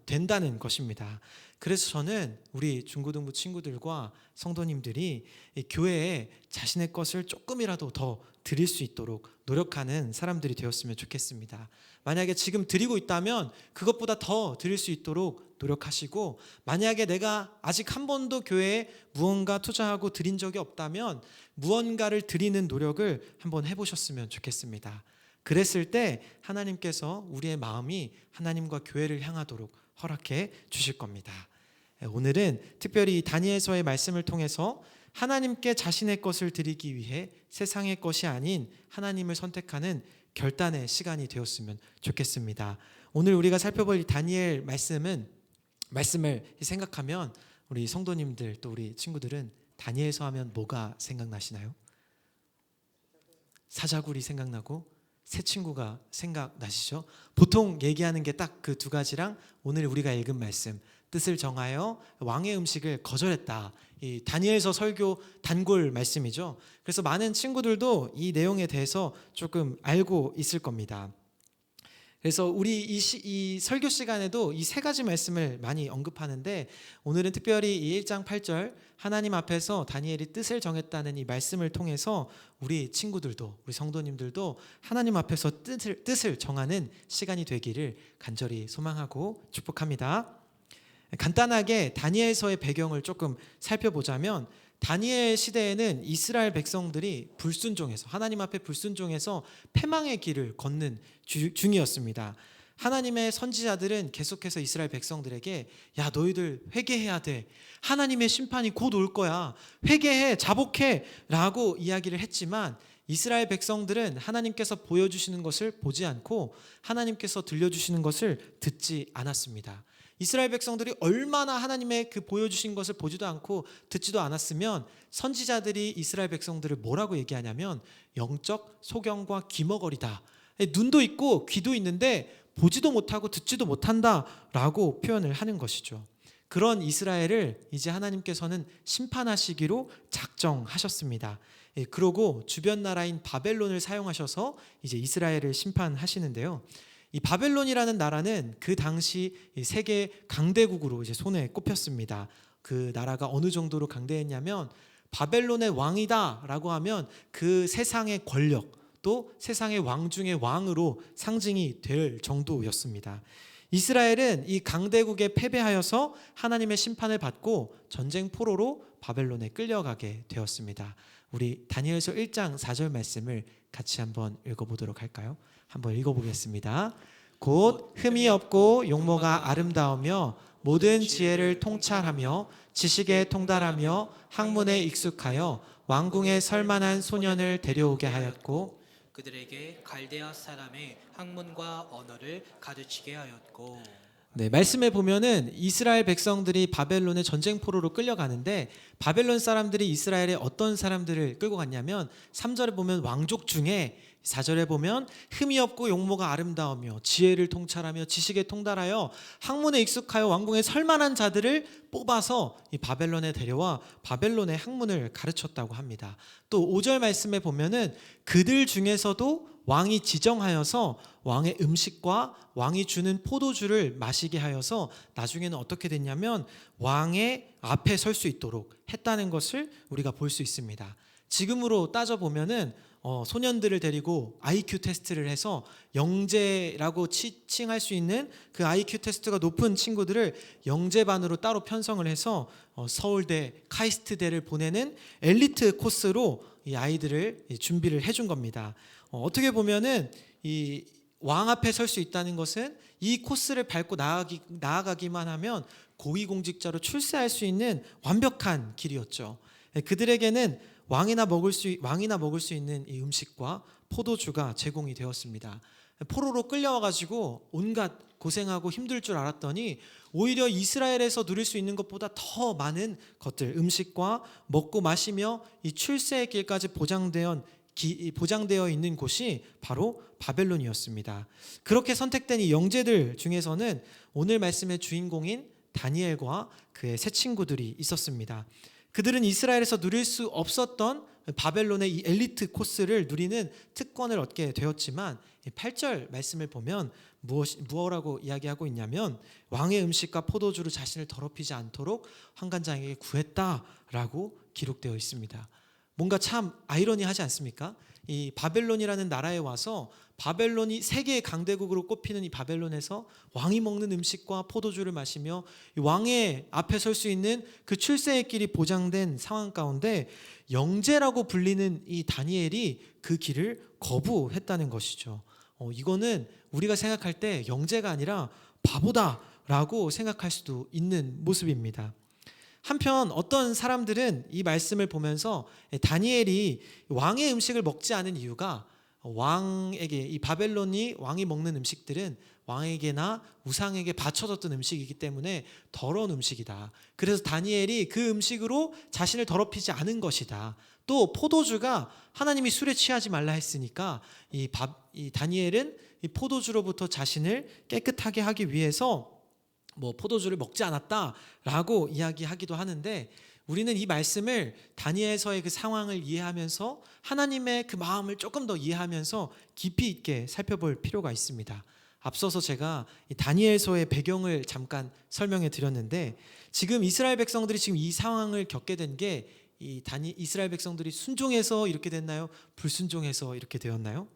된다는 것입니다. 그래서 저는 우리 중고등부 친구들과 성도님들이 교회에 자신의 것을 조금이라도 더 드릴 수 있도록 노력하는 사람들이 되었으면 좋겠습니다. 만약에 지금 드리고 있다면 그것보다 더 드릴 수 있도록 노력하시고, 만약에 내가 아직 한 번도 교회에 무언가 투자하고 드린 적이 없다면 무언가를 드리는 노력을 한번 해보셨으면 좋겠습니다. 그랬을 때 하나님께서 우리의 마음이 하나님과 교회를 향하도록 허락해 주실 겁니다. 오늘은 특별히 다니엘서의 말씀을 통해서 하나님께 자신의 것을 드리기 위해 세상의 것이 아닌 하나님을 선택하는 결단의 시간이 되었으면 좋겠습니다. 오늘 우리가 살펴볼 다니엘 말씀을 생각하면 우리 성도님들, 또 우리 친구들은 다니엘서 하면 뭐가 생각나시나요? 사자굴이 생각나고 새 친구가 생각나시죠? 보통 얘기하는 게 딱 그 두 가지랑 오늘 우리가 읽은 말씀, 뜻을 정하여 왕의 음식을 거절했다, 이 다니엘서 설교 단골 말씀이죠. 그래서 많은 친구들도 이 내용에 대해서 조금 알고 있을 겁니다. 그래서 우리 이 설교 시간에도 이 세 가지 말씀을 많이 언급하는데, 오늘은 특별히 이 1장 8절 하나님 앞에서 다니엘이 뜻을 정했다는 이 말씀을 통해서 우리 친구들도, 우리 성도님들도 하나님 앞에서 뜻을 정하는 시간이 되기를 간절히 소망하고 축복합니다. 간단하게 다니엘서의 배경을 조금 살펴보자면, 다니엘 시대에는 이스라엘 백성들이 불순종해서, 하나님 앞에 불순종해서 패망의 길을 걷는 중이었습니다. 하나님의 선지자들은 계속해서 이스라엘 백성들에게, 야, 너희들 회개해야 돼, 하나님의 심판이 곧 올 거야, 회개해, 자복해 라고 이야기를 했지만, 이스라엘 백성들은 하나님께서 보여주시는 것을 보지 않고 하나님께서 들려주시는 것을 듣지 않았습니다. 이스라엘 백성들이 얼마나 하나님의 그 보여주신 것을 보지도 않고 듣지도 않았으면 선지자들이 이스라엘 백성들을 뭐라고 얘기하냐면 영적 소경과 귀머거리다, 눈도 있고 귀도 있는데 보지도 못하고 듣지도 못한다라고 표현을 하는 것이죠. 그런 이스라엘을 이제 하나님께서는 심판하시기로 작정하셨습니다. 그러고 주변 나라인 바벨론을 사용하셔서 이제 이스라엘을 심판하시는데요. 이 바벨론이라는 나라는 그 당시 세계 강대국으로 이제 손에 꼽혔습니다. 그 나라가 어느 정도로 강대했냐면 바벨론의 왕이다라고 하면 그 세상의 권력, 또 세상의 왕 중의 왕으로 상징이 될 정도였습니다. 이스라엘은 이 강대국에 패배하여서 하나님의 심판을 받고 전쟁 포로로 바벨론에 끌려가게 되었습니다. 우리 다니엘서 1장 4절 말씀을 같이 한번 읽어보도록 할까요? 한번 읽어보겠습니다. 곧 흠이 없고 용모가 아름다우며 모든 지혜를 통찰하며 지식에 통달하며 학문에 익숙하여 왕궁에 설만한 소년을 데려오게 하였고 그들에게 갈대아 사람의 학문과 언어를 가르치게 하였고. 네, 말씀에 보면은 이스라엘 백성들이 바벨론의 전쟁 포로로 끌려가는데 바벨론 사람들이 이스라엘에 어떤 사람들을 끌고 갔냐면 3절에 보면 왕족 중에 4절에 보면 흠이 없고 용모가 아름다우며 지혜를 통찰하며 지식에 통달하여 학문에 익숙하여 왕궁에 설만한 자들을 뽑아서 이 바벨론에 데려와 바벨론의 학문을 가르쳤다고 합니다. 또 5절 말씀에 보면은 그들 중에서도 왕이 지정하여서 왕의 음식과 왕이 주는 포도주를 마시게 하여서 나중에는 어떻게 됐냐면 왕의 앞에 설 수 있도록 했다는 것을 우리가 볼 수 있습니다. 지금으로 따져보면은 소년들을 데리고 IQ 테스트를 해서 영재라고 칭할 수 있는 그 IQ 테스트가 높은 친구들을 영재반으로 따로 편성을 해서 서울대, 카이스트대를 보내는 엘리트 코스로 이 아이들을 준비를 해준 겁니다. 어떻게 보면은 이 왕 앞에 설 수 있다는 것은 이 코스를 밟고 나아가기만 하면 고위공직자로 출세할 수 있는 완벽한 길이었죠. 그들에게는 왕이나 먹을 수 있는 이 음식과 포도주가 제공이 되었습니다. 포로로 끌려와가지고 온갖 고생하고 힘들 줄 알았더니 오히려 이스라엘에서 누릴 수 있는 것보다 더 많은 것들, 음식과 먹고 마시며 이 출세의 길까지 보장되어 있는 곳이 바로 바벨론이었습니다. 그렇게 선택된 이 영재들 중에서는 오늘 말씀의 주인공인 다니엘과 그의 세 친구들이 있었습니다. 그들은 이스라엘에서 누릴 수 없었던 바벨론의 이 엘리트 코스를 누리는 특권을 얻게 되었지만 8절 말씀을 보면 무엇이라고 이야기하고 있냐면 왕의 음식과 포도주로 자신을 더럽히지 않도록 환관장에게 구했다라고 기록되어 있습니다. 뭔가 참 아이러니하지 않습니까? 이 바벨론이라는 나라에 와서 바벨론이 세계의 강대국으로 꼽히는 이 바벨론에서 왕이 먹는 음식과 포도주를 마시며 왕의 앞에 설 수 있는 그 출세의 길이 보장된 상황 가운데 영재라고 불리는 이 다니엘이 그 길을 거부했다는 것이죠. 이거는 우리가 생각할 때 영재가 아니라 바보다라고 생각할 수도 있는 모습입니다. 한편 어떤 사람들은 이 말씀을 보면서 다니엘이 왕의 음식을 먹지 않은 이유가 왕에게, 이 바벨론이 왕이 먹는 음식들은 왕에게나 우상에게 바쳐졌던 음식이기 때문에 더러운 음식이다. 그래서 다니엘이 그 음식으로 자신을 더럽히지 않은 것이다. 또 포도주가 하나님이 술에 취하지 말라 했으니까 이 다니엘은 이 포도주로부터 자신을 깨끗하게 하기 위해서 포도주를 먹지 않았다라고 이야기하기도 하는데 우리는 이 말씀을 다니엘서의 그 상황을 이해하면서 하나님의 그 마음을 조금 더 이해하면서 깊이 있게 살펴볼 필요가 있습니다. 앞서서 제가 이 다니엘서의 배경을 잠깐 설명해 드렸는데 지금 이스라엘 백성들이 지금 이 상황을 겪게 된 게 이스라엘 백성들이 순종해서 이렇게 됐나요? 불순종해서 이렇게 되었나요?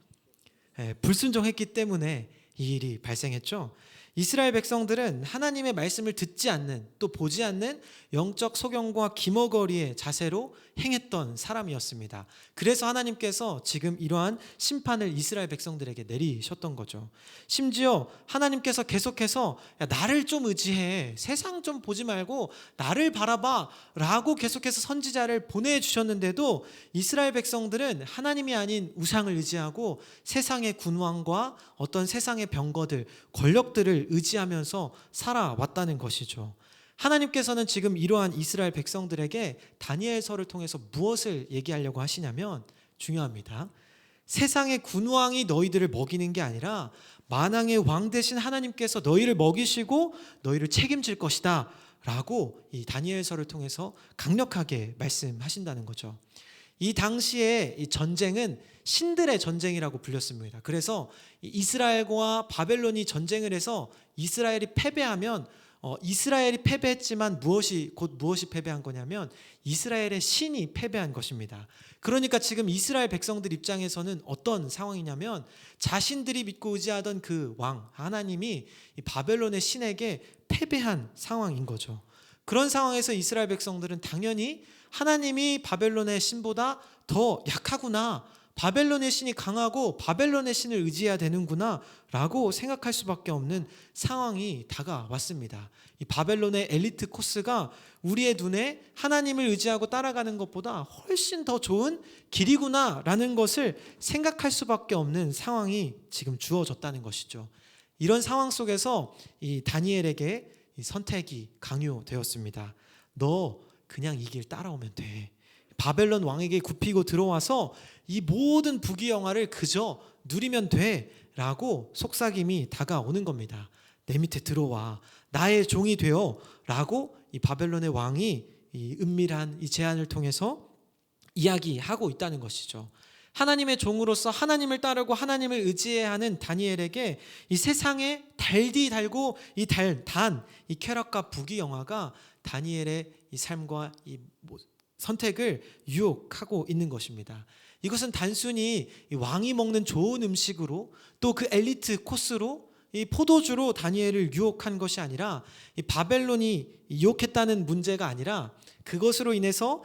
불순종했기 때문에 이 일이 발생했죠. 이스라엘 백성들은 하나님의 말씀을 듣지 않는, 또 보지 않는 영적 소경과 기머거리의 자세로 행했던 사람이었습니다. 그래서 하나님께서 지금 이러한 심판을 이스라엘 백성들에게 내리셨던 거죠. 심지어 하나님께서 계속해서 야, 나를 좀 의지해, 세상 좀 보지 말고 나를 바라봐 라고 계속해서 선지자를 보내주셨는데도 이스라엘 백성들은 하나님이 아닌 우상을 의지하고 세상의 군왕과 어떤 세상의 병거들, 권력들을 의지하면서 살아왔다는 것이죠. 하나님께서는 지금 이러한 이스라엘 백성들에게 다니엘서를 통해서 무엇을 얘기하려고 하시냐면 중요합니다. 세상의 군왕이 너희들을 먹이는 게 아니라 만왕의 왕 대신 하나님께서 너희를 먹이시고 너희를 책임질 것이다 라고 이 다니엘서를 통해서 강력하게 말씀하신다는 거죠. 이 당시에 이 전쟁은 신들의 전쟁이라고 불렸습니다. 그래서 이스라엘과 바벨론이 전쟁을 해서 이스라엘이 패배하면 이스라엘이 패배했지만 무엇이 패배한 거냐면 이스라엘의 신이 패배한 것입니다. 그러니까 지금 이스라엘 백성들 입장에서는 어떤 상황이냐면 자신들이 믿고 의지하던 그 왕 하나님이 이 바벨론의 신에게 패배한 상황인 거죠. 그런 상황에서 이스라엘 백성들은 당연히 하나님이 바벨론의 신보다 더 약하구나, 바벨론의 신이 강하고 바벨론의 신을 의지해야 되는구나 라고 생각할 수밖에 없는 상황이 다가왔습니다. 이 바벨론의 엘리트 코스가 우리의 눈에 하나님을 의지하고 따라가는 것보다 훨씬 더 좋은 길이구나 라는 것을 생각할 수밖에 없는 상황이 지금 주어졌다는 것이죠. 이런 상황 속에서 이 다니엘에게 이 선택이 강요되었습니다. 너 그냥 이 길 따라오면 돼. 바벨론 왕에게 굽히고 들어와서 이 모든 부귀영화를 그저 누리면 돼 라고 속삭임이 다가오는 겁니다. 내 밑에 들어와, 나의 종이 되어 라고 이 바벨론의 왕이 이 은밀한 이 제안을 통해서 이야기하고 있다는 것이죠. 하나님의 종으로서 하나님을 따르고 하나님을 의지해야 하는 다니엘에게 이 세상에 달디 달고 이 이 쾌락과 부귀영화가 다니엘의 이 삶과 이 선택을 유혹하고 있는 것입니다. 이것은 단순히 이 왕이 먹는 좋은 음식으로 또 그 엘리트 코스로 이 포도주로 다니엘을 유혹한 것이 아니라 이 바벨론이 유혹했다는 문제가 아니라 그것으로 인해서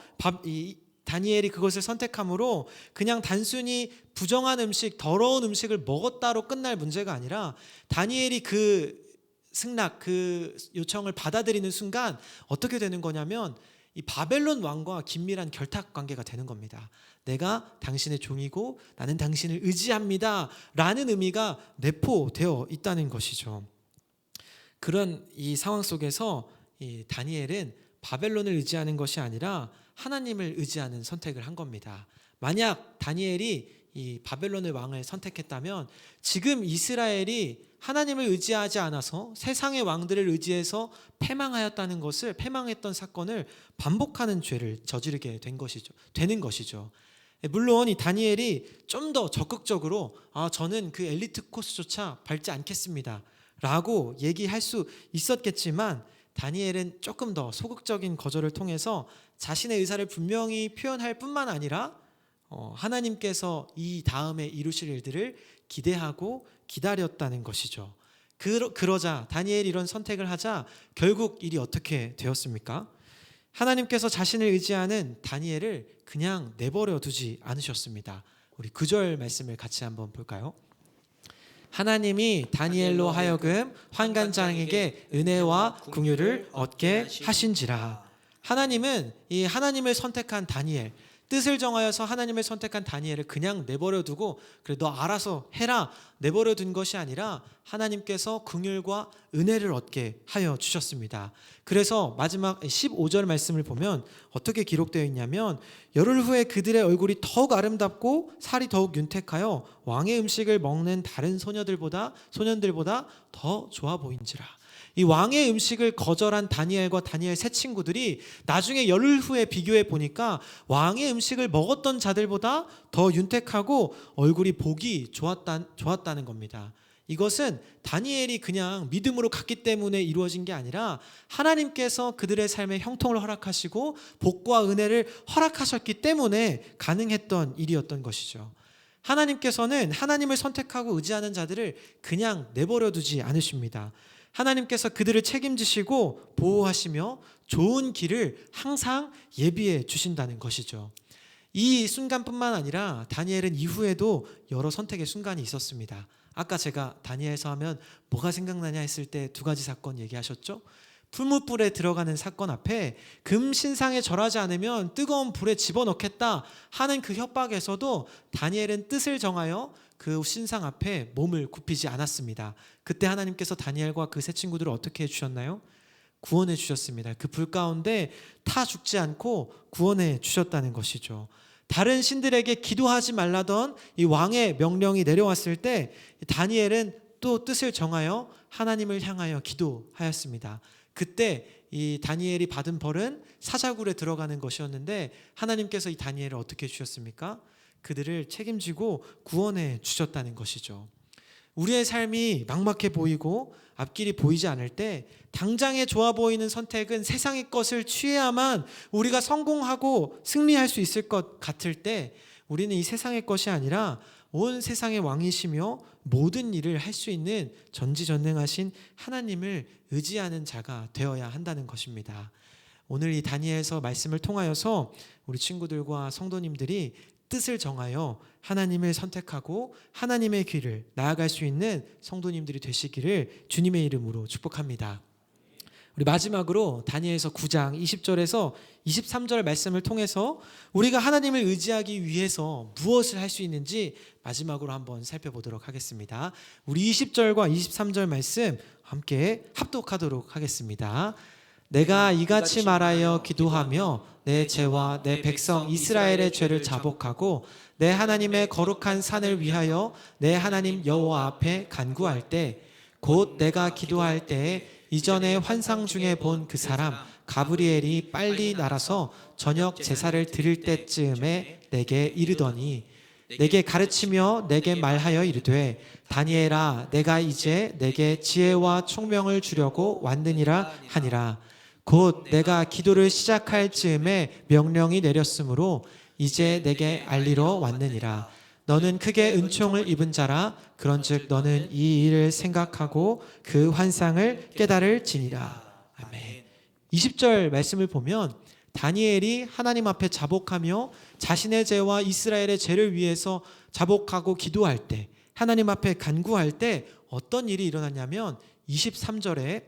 다니엘이 그것을 선택함으로 그냥 단순히 부정한 음식, 더러운 음식을 먹었다로 끝날 문제가 아니라 다니엘이 그 승낙, 그 요청을 받아들이는 순간 어떻게 되는 거냐면 이 바벨론 왕과 긴밀한 결탁 관계가 되는 겁니다. 내가 당신의 종이고 나는 당신을 의지합니다 라는 의미가 내포되어 있다는 것이죠. 그런 이 상황 속에서 이 다니엘은 바벨론을 의지하는 것이 아니라 하나님을 의지하는 선택을 한 겁니다. 만약 다니엘이 이 바벨론의 왕을 선택했다면 지금 이스라엘이 하나님을 의지하지 않아서 세상의 왕들을 의지해서 패망했던 사건을 반복하는 죄를 저지르게 되는 것이죠. 물론 이 다니엘이 좀 더 적극적으로 저는 그 엘리트 코스조차 밟지 않겠습니다 라고 얘기할 수 있었겠지만 다니엘은 조금 더 소극적인 거절을 통해서 자신의 의사를 분명히 표현할 뿐만 아니라 하나님께서 이 다음에 이루실 일들을 기대하고 기다렸다는 것이죠. 그러자 다니엘이 이런 선택을 하자 결국 일이 어떻게 되었습니까? 하나님께서 자신을 의지하는 다니엘을 그냥 내버려 두지 않으셨습니다. 우리 9절 말씀을 같이 한번 볼까요? 하나님이 다니엘로 하여금 환관장에게 은혜와 긍휼을 얻게 하신지라. 하나님은 이 하나님을 선택한 다니엘, 뜻을 정하여서 하나님을 선택한 다니엘을 그냥 내버려 두고 그래 너 알아서 해라 내버려 둔 것이 아니라 하나님께서 긍휼과 은혜를 얻게 하여 주셨습니다. 그래서 마지막 15절 말씀을 보면 어떻게 기록되어 있냐면 열흘 후에 그들의 얼굴이 더욱 아름답고 살이 더욱 윤택하여 왕의 음식을 먹는 다른 소년들보다 더 좋아 보인지라. 이 왕의 음식을 거절한 다니엘과 다니엘 세 친구들이 나중에 열흘 후에 비교해 보니까 왕의 음식을 먹었던 자들보다 더 윤택하고 얼굴이 보기 좋았다는 겁니다. 이것은 다니엘이 그냥 믿음으로 갔기 때문에 이루어진 게 아니라 하나님께서 그들의 삶에 형통을 허락하시고 복과 은혜를 허락하셨기 때문에 가능했던 일이었던 것이죠. 하나님께서는 하나님을 선택하고 의지하는 자들을 그냥 내버려 두지 않으십니다. 하나님께서 그들을 책임지시고 보호하시며 좋은 길을 항상 예비해 주신다는 것이죠. 이 순간뿐만 아니라 다니엘은 이후에도 여러 선택의 순간이 있었습니다. 아까 제가 다니엘서 하면 뭐가 생각나냐 했을 때 두 가지 사건 얘기하셨죠? 풀무불에 들어가는 사건 앞에 금신상에 절하지 않으면 뜨거운 불에 집어넣겠다 하는 그 협박에서도 다니엘은 뜻을 정하여 그 신상 앞에 몸을 굽히지 않았습니다. 그때 하나님께서 다니엘과 그 세 친구들을 어떻게 해주셨나요? 구원해 주셨습니다. 그 불 가운데 타 죽지 않고 구원해 주셨다는 것이죠. 다른 신들에게 기도하지 말라던 이 왕의 명령이 내려왔을 때 다니엘은 또 뜻을 정하여 하나님을 향하여 기도하였습니다. 그때 이 다니엘이 받은 벌은 사자굴에 들어가는 것이었는데 하나님께서 이 다니엘을 어떻게 해주셨습니까? 그들을 책임지고 구원해 주셨다는 것이죠. 우리의 삶이 막막해 보이고 앞길이 보이지 않을 때 당장에 좋아 보이는 선택은 세상의 것을 취해야만 우리가 성공하고 승리할 수 있을 것 같을 때 우리는 이 세상의 것이 아니라 온 세상의 왕이시며 모든 일을 할 수 있는 전지전능하신 하나님을 의지하는 자가 되어야 한다는 것입니다. 오늘 이 다니엘서 말씀을 통하여서 우리 친구들과 성도님들이 뜻을 정하여 하나님을 선택하고 하나님의 길을 나아갈 수 있는 성도님들이 되시기를 주님의 이름으로 축복합니다. 우리 마지막으로 다니엘서 9장 20절에서 23절 말씀을 통해서 우리가 하나님을 의지하기 위해서 무엇을 할 수 있는지 마지막으로 한번 살펴보도록 하겠습니다. 우리 20절과 23절 말씀 함께 합독하도록 하겠습니다. 내가 이같이 말하여 기도하며 내 죄와 내 백성 이스라엘의 죄를 자복하고 내 하나님의 거룩한 산을 위하여 내 하나님 여호와 앞에 간구할 때 곧 내가 기도할 때에 이전에 환상 중에 본 그 사람 가브리엘이 빨리 날아서 저녁 제사를 드릴 때쯤에 내게 이르더니 내게 가르치며 내게 말하여 이르되 다니엘아 내가 이제 내게 지혜와 총명을 주려고 왔느니라 하니라. 곧 내가 기도를 시작할 즈음에 명령이 내렸으므로 이제 내게 알리러 왔느니라. 너는 크게 은총을 입은 자라. 그런즉 너는 이 일을 생각하고 그 환상을 깨달을지니라. 아멘. 20절 말씀을 보면 다니엘이 하나님 앞에 자복하며 자신의 죄와 이스라엘의 죄를 위해서 자복하고 기도할 때, 하나님 앞에 간구할 때 어떤 일이 일어났냐면 23절에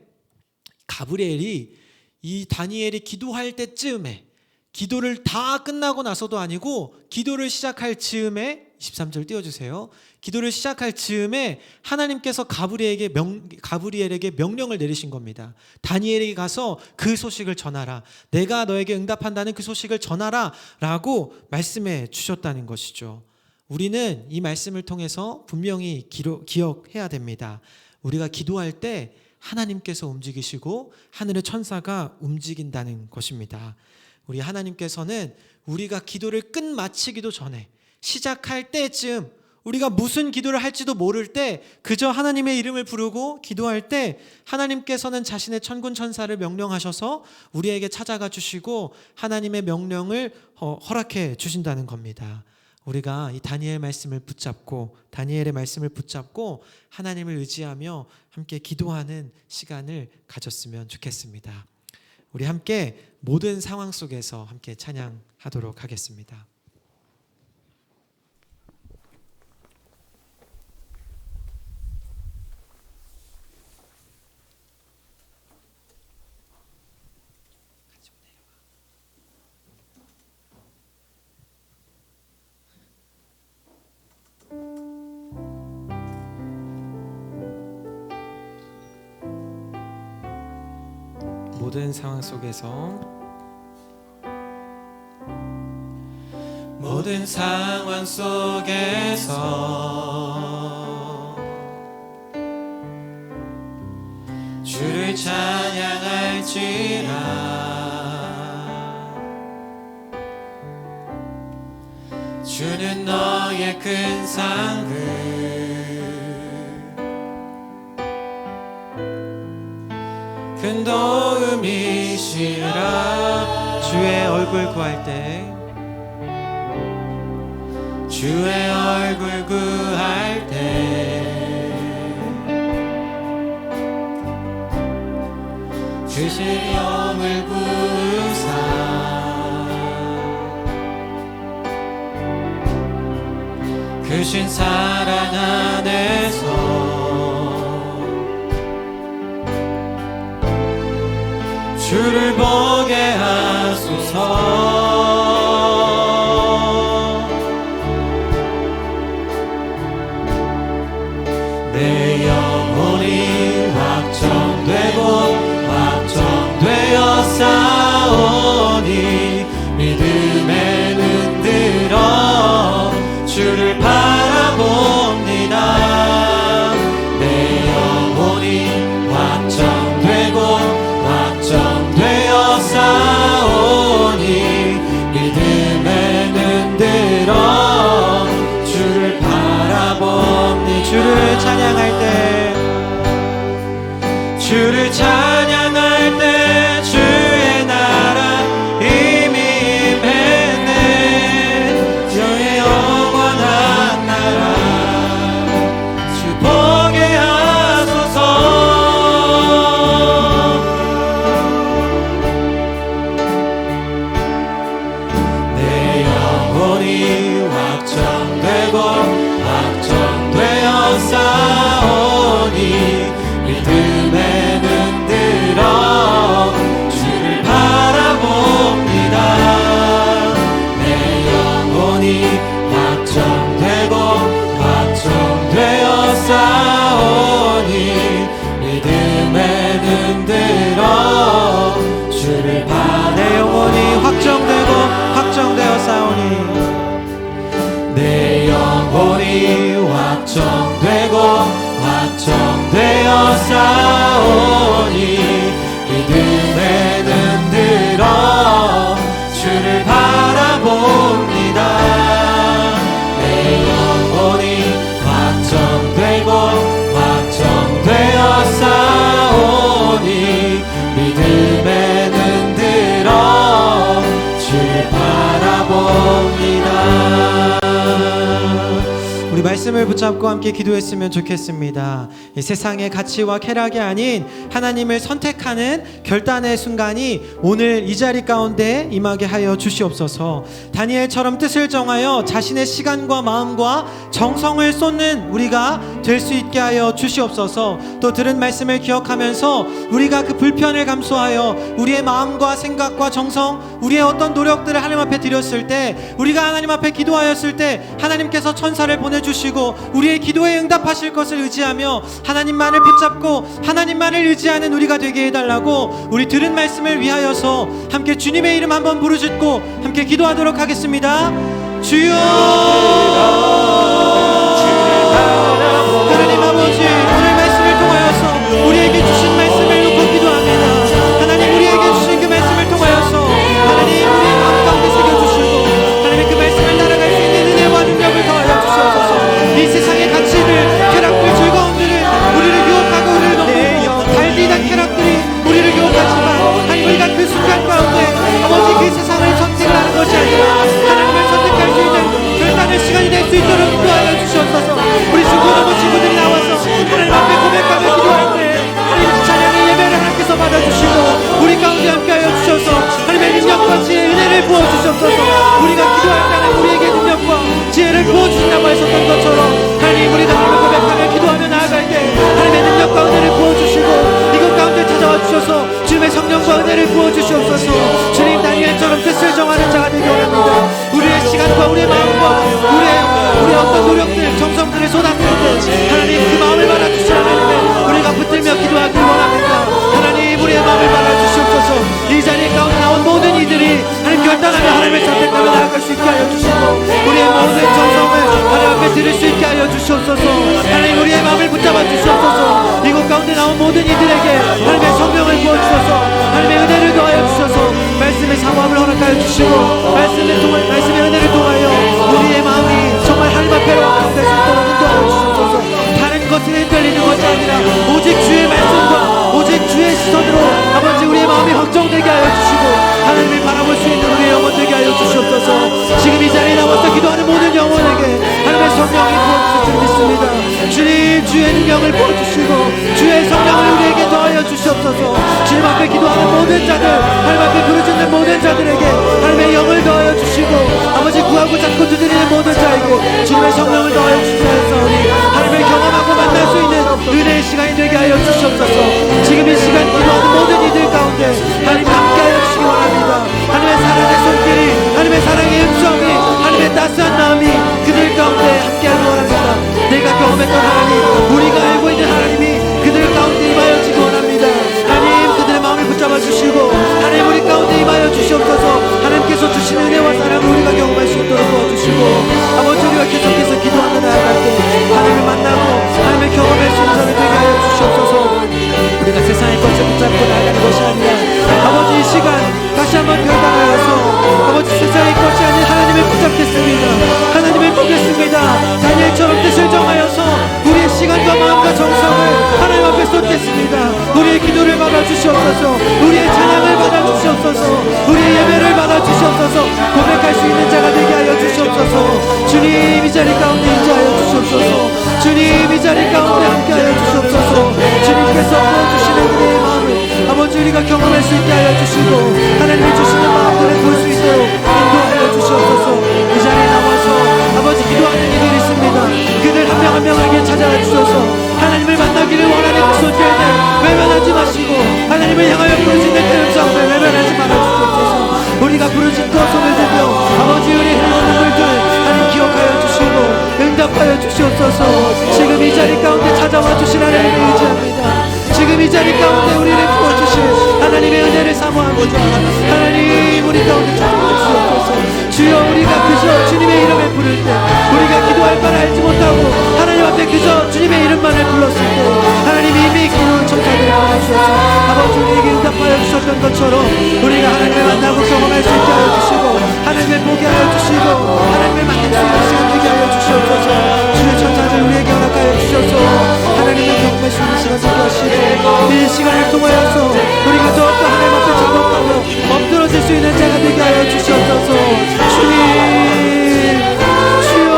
가브리엘이 이 다니엘이 기도할 때쯤에, 기도를 다 끝나고 나서도 아니고 기도를 시작할 즈음에, 23절 띄워주세요. 기도를 시작할 즈음에 하나님께서 가브리엘에게 명령을 내리신 겁니다. 다니엘에게 가서 그 소식을 전하라. 내가 너에게 응답한다는 그 소식을 전하라 라고 말씀해 주셨다는 것이죠. 우리는 이 말씀을 통해서 분명히 기억해야 됩니다. 우리가 기도할 때 하나님께서 움직이시고 하늘의 천사가 움직인다는 것입니다. 우리 하나님께서는 우리가 기도를 끝마치기도 전에, 시작할 때쯤, 우리가 무슨 기도를 할지도 모를 때 그저 하나님의 이름을 부르고 기도할 때 하나님께서는 자신의 천군 천사를 명령하셔서 우리에게 찾아가 주시고 하나님의 명령을 허락해 주신다는 겁니다. 우리가 이 다니엘의 말씀을 붙잡고 하나님을 의지하며 함께 기도하는 시간을 가졌으면 좋겠습니다. 우리 함께 모든 상황 속에서 함께 찬양하도록 하겠습니다. 모든 상황 속에서 주를 찬양할지라. 주는 너의 큰 상을 큰 도움이시라. 주의 얼굴 구할 때 주의 얼굴 구할 때 주의 영을 구사 그 신 사랑 안에서 주를 보게 하소서. 내 영혼이 확정되어 싸우니 믿음에 눈들어 주를 바라봅니다. 내 영혼이 확정되어 싸우니 믿음에 눈들어 주를 바라봅니다. 주를 찬양할 주를 찬양할 때 주의 나라 이미 임했네. 주의 영원한 나라 주 보게 하소서. 내 영혼이 확정되고 확정되어 싸우니 믿음에 눈들어 주를 바라봅니다. 내 영혼이 확정되고 확정되어 싸우니 믿음에 눈들어 주를 바라봅니다. 내 영혼이 확정되고 확정되어 싸우니 내 영혼이 확정되고 확정되어 싸우니 믿음에 눈들어 주를 바라봅니다. 내 영혼이 확정되고 확정되어 싸우니 믿음에 눈들어 주를 바라봅니다. 우리 말씀을 붙잡고 함께 기도했으면 좋겠습니다. 이 세상의 가치와 쾌락이 아닌 하나님을 선택하는 결단의 순간이 오늘 이 자리 가운데 임하게 하여 주시옵소서. 다니엘처럼 뜻을 정하여 자신의 시간과 마음과 정성을 쏟는 우리가 될 수 있게 하여 주시옵소서. 또 들은 말씀을 기억하면서 우리가 그 불편을 감수하여 우리의 마음과 생각과 정성, 우리의 어떤 노력들을 하나님 앞에 드렸을 때, 우리가 하나님 앞에 기도하였을 때 하나님께서 천사를 보내주시고 우리의 기도에 응답하실 것을 의지하며 하나님만을 붙잡고 하나님만을 의지하는 우리가 되게 해달라고 우리 들은 말씀을 위하여서 함께 주님의 이름 한번 부르짖고 함께 기도하도록 하겠습니다. 주여, 하나님 아버지, 오늘 말씀을 통하여서 우리에게 주신 말씀을 놓고 기도합니다. 하나님, 우리에게 주신 그 말씀을 통하여서 하나님 우리의 마음 가운데 새겨주시고 하나님 그 말씀을 날아갈 수 있는 은혜와 능력을 더하여 주시옵소서. 이 세상의 가치들, 쾌락들, 즐거움들은 우리를 유혹하고 우리를 너무 달디단 쾌락들이 우리를 유혹하지만 하나님, 우리가 그 순간 가운데 아버지 그 세상을 선택을 하는 것이 아니라 하나님을 선택할 수 있는 결단의 시간이 될 수 있도록 인도하여 주시옵소서. 우리 중고등부 친구들이 나와서 하나님 앞에 고백하며 기도할 때 하나님 찬양의 예배를 하나님께서 받아주시고 우리 가운데 함께하여 주셔서 하나님의 능력과 지혜의 은혜를 부어주시옵소서. 우리가 기도할 때는 우리에게 능력과 지혜를 부어주신다고 하셨던 것처럼 하나님, 우리가 하나님을 고백하며 기도하며 나아갈 때 하나님의 능력과 은혜를 부어주시고 이곳 가운데 찾아와 주셔서 주님의 성령과 은혜를 부어주시옵소서. 주님, 다니엘처럼 뜻을 정하는 자가 되기 원합니다. 우리의 시간과 우리의 마음과 우리의 어떤 노력들, 정성들을 쏟았을 때 하나님 그 마음을 받아주시라. 하나님, 우리가 붙들며 기도하길 원합니다. 하나님, 우리의 마음을 받아주시옵소서. 이 자리에 가운데 나온 모든 이들이 하나님 결단하며 하나님을 선택하며 나아갈 수 있게 하여 주시고 우리의 모든 정성을 하나님 앞에 드릴 수 있게 하여 주시옵소서. 하나님, 우리의 마음을 붙잡아 주시옵소서. 이곳 가운데 나온 모든 이들에게 하나님의 성령을 부어주셔서 하나님의 은혜를 더하여 주셔서 말씀의 사모함을 허락하여 주시고 말씀의 은혜를 통하여 우리의 마음이 정말 하나님 앞에로 완성될 수 있도록 인도하여 주시옵소서. 다른 것에 흔들리는 것이 아니라 오직 주의 말씀과 오직 주의 시선으로 아버지 우리의 마음이 확정되게 하여 주시고 하나님을 바라볼 수 있는 우리의 영혼 되게 하여 주시옵소서. 지금 이 자리에 나와서 기도하는 모든 영혼에게 하나님의 성령이 부어주실 줄 믿습니다. 주님, 주의 능력을 부어주시고 주의 성령을 우리에게 더하여 주시옵소서. 주님 앞에 기도하는 모든 자들, 하나님 앞에 부르짖는 모든 자들에게 하나님의 영을 더하여 주시고 아버지 구하고 찾고 두드리는 모든 자에게 주님의 성령을 더하여 주시옵소서. 하나님을 경험하고 만날 수 있는 은혜의 시간이 되게 하여 주시옵소서. 지금 이 시간 기도하는 모든 이들 가운데 하나님 함께하여 주시기 원합니다. 하나님의 사랑의 손길이, 하나님의 사랑의 음성이, 하나님의 따스한 마음이 그들 가운데 함께하기 원합니다. 내가 경험했던 하나님, 우리가 알고 있는 하나님이 그들 가운데 임하여 주기 원합니다. 하나님, 그들의 마음을 붙잡아 주시고 하나님 우리 가운데 임하여 주시옵소서. 하나님께서 주신 은혜와 사랑을 우리가 경험할 수 있도록 도와주시고 아버지, 우리가 계속해서 기도하며 나아갈 때 하나님을 만나고 하나님을 경험할 수 있는 자를 되게 하여 주시옵소서. 응답하여 주시옵소서. 지금 이 자리 가운데 찾아와 주신 하나님을 의지합니다. 지금 이 자리 가운데 우리를 부어주신 하나님의 은혜를 사모합니다. 하나님 우리 가운데 찾아와 주시옵소서. 주여 우리가 그저 주님의 이름을 부를 때 우리가 기도할 바를 알지 못하고 하나님 앞에 그저 주님의 이름만을 불렀을 때 하나님 이미 기도한 천사들을 보내주셔서 아버지 우리에게 응답하여 주셨던 것처럼 우리가 하나님을 만나고 경험할 수 있게 하여 주시고 하나님을 보게 하여 주시고 하나님을 만날 수 있는 시간 되게 하여 주시옵소서. 주의 천사들 우리에게 허락하여 주셔서 하나님을 경험할 수 있는 시간 되게 하시고 이 시간을 통하여서 우리가 더욱더 하나님 앞에 자복하고 엎드러질 수 있는 자가 되게 하여 주시옵소서. 주님 주여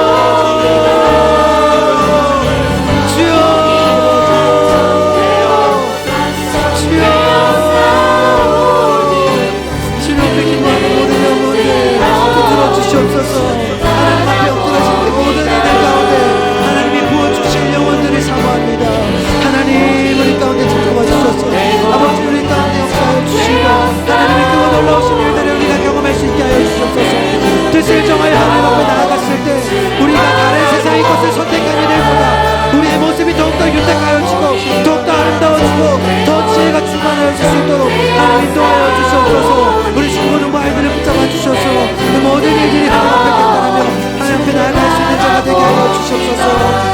주여 주여 주님 앞에 기도하는 모든 영혼들 들어주시옵소서. 하나님 앞에 엎드러진 그 모든 이들 가운데 하나님이 부어주실 영혼들을 사모합니다. 하나님 우리 가운데 찾아와 주셔서 아버지 우리 가운데 역사하여 주시고 하나님의 그 놀라우신 일들을 우리가 경험할 수 있게 하여 주시옵소서. 뜻을 정하여 하나님 앞에 나아갔을 때 우리가 다른 세상의 것을 선택한 이들보다 우리의 모습이 더욱더 윤택하여지고 더욱더 아름다워지고 더 지혜가 충만하여 줄 수 있도록 하나님 인도하여 주시옵소서. 우리 친구들과 아이들을 붙잡아 주셔서 그 모든 일들이 하나님 앞에 깨달으며 하나님 앞에 나아갈 수 있는 자가 되게 하여 주시옵소서.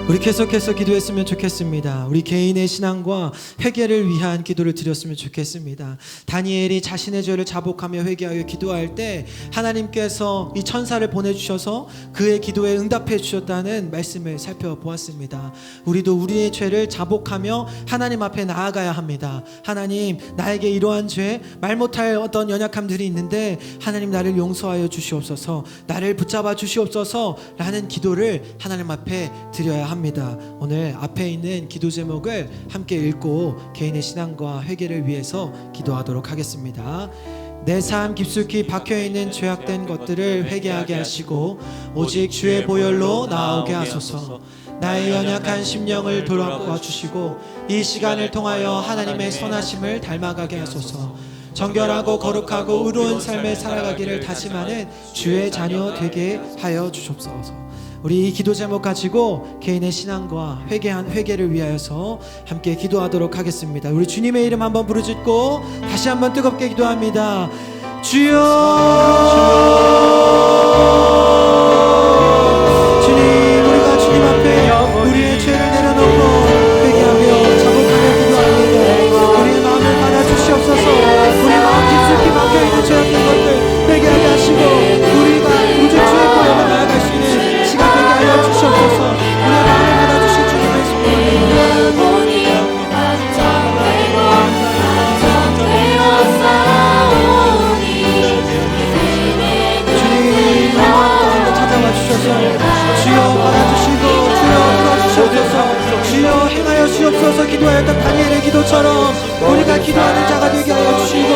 우리 계속해서 기도했으면 좋겠습니다. 우리 개인의 신앙과 회개를 위한 기도를 드렸으면 좋겠습니다. 다니엘이 자신의 죄를 자복하며 회개하여 기도할 때 하나님께서 이 천사를 보내주셔서 그의 기도에 응답해 주셨다는 말씀을 살펴보았습니다. 우리도 우리의 죄를 자복하며 하나님 앞에 나아가야 합니다. 하나님 나에게 이러한 죄, 말 못할 어떤 연약함들이 있는데 하나님 나를 용서하여 주시옵소서, 나를 붙잡아 주시옵소서 라는 기도를 하나님 앞에 드려야 합니다. 오늘 앞에 있는 기도 제목을 함께 읽고 개인의 신앙과 회개를 위해서 기도하도록 하겠습니다. 내 삶 깊숙이 박혀있는 죄악된 것들을 회개하게 하시고 오직 주의 보혈로 나오게 하소서. 나의 연약한 심령을 돌아보아 주시고 이 시간을 통하여 하나님의 선하심을 닮아가게 하소서. 정결하고 거룩하고 의로운 삶을 살아가기를 다짐하는 주의 자녀 되게 하여 주옵소서. 우리 이 기도 제목 가지고 개인의 신앙과 회개를 위하여서 함께 기도하도록 하겠습니다. 우리 주님의 이름 한번 부르짖고 다시 한번 뜨겁게 기도합니다. 주여 주님 우리가 주님 앞에 우리의 죄를 내려놓고 회개하며 자복하며 기도합니다. 우리의 마음을 받아주시옵소서. 우리의 마음 깊숙이 박혀있는 죄악된 것들 회개하게 하시고 우리가 우주 주의 보혈로 나아갈 수 있는 시간 되게 하여 주시옵소서. 우리의 마음을 받아주실 주님의 소원입니다. 주님 마음 가운데 찾아와 주셔서 주여 받아주시고 주여 풀어주시옵소서. 주여 행하여 주옵소서. 기도하였던 다니엘의 기도처럼 우리가 기도하는 자가 되게 하여 주시고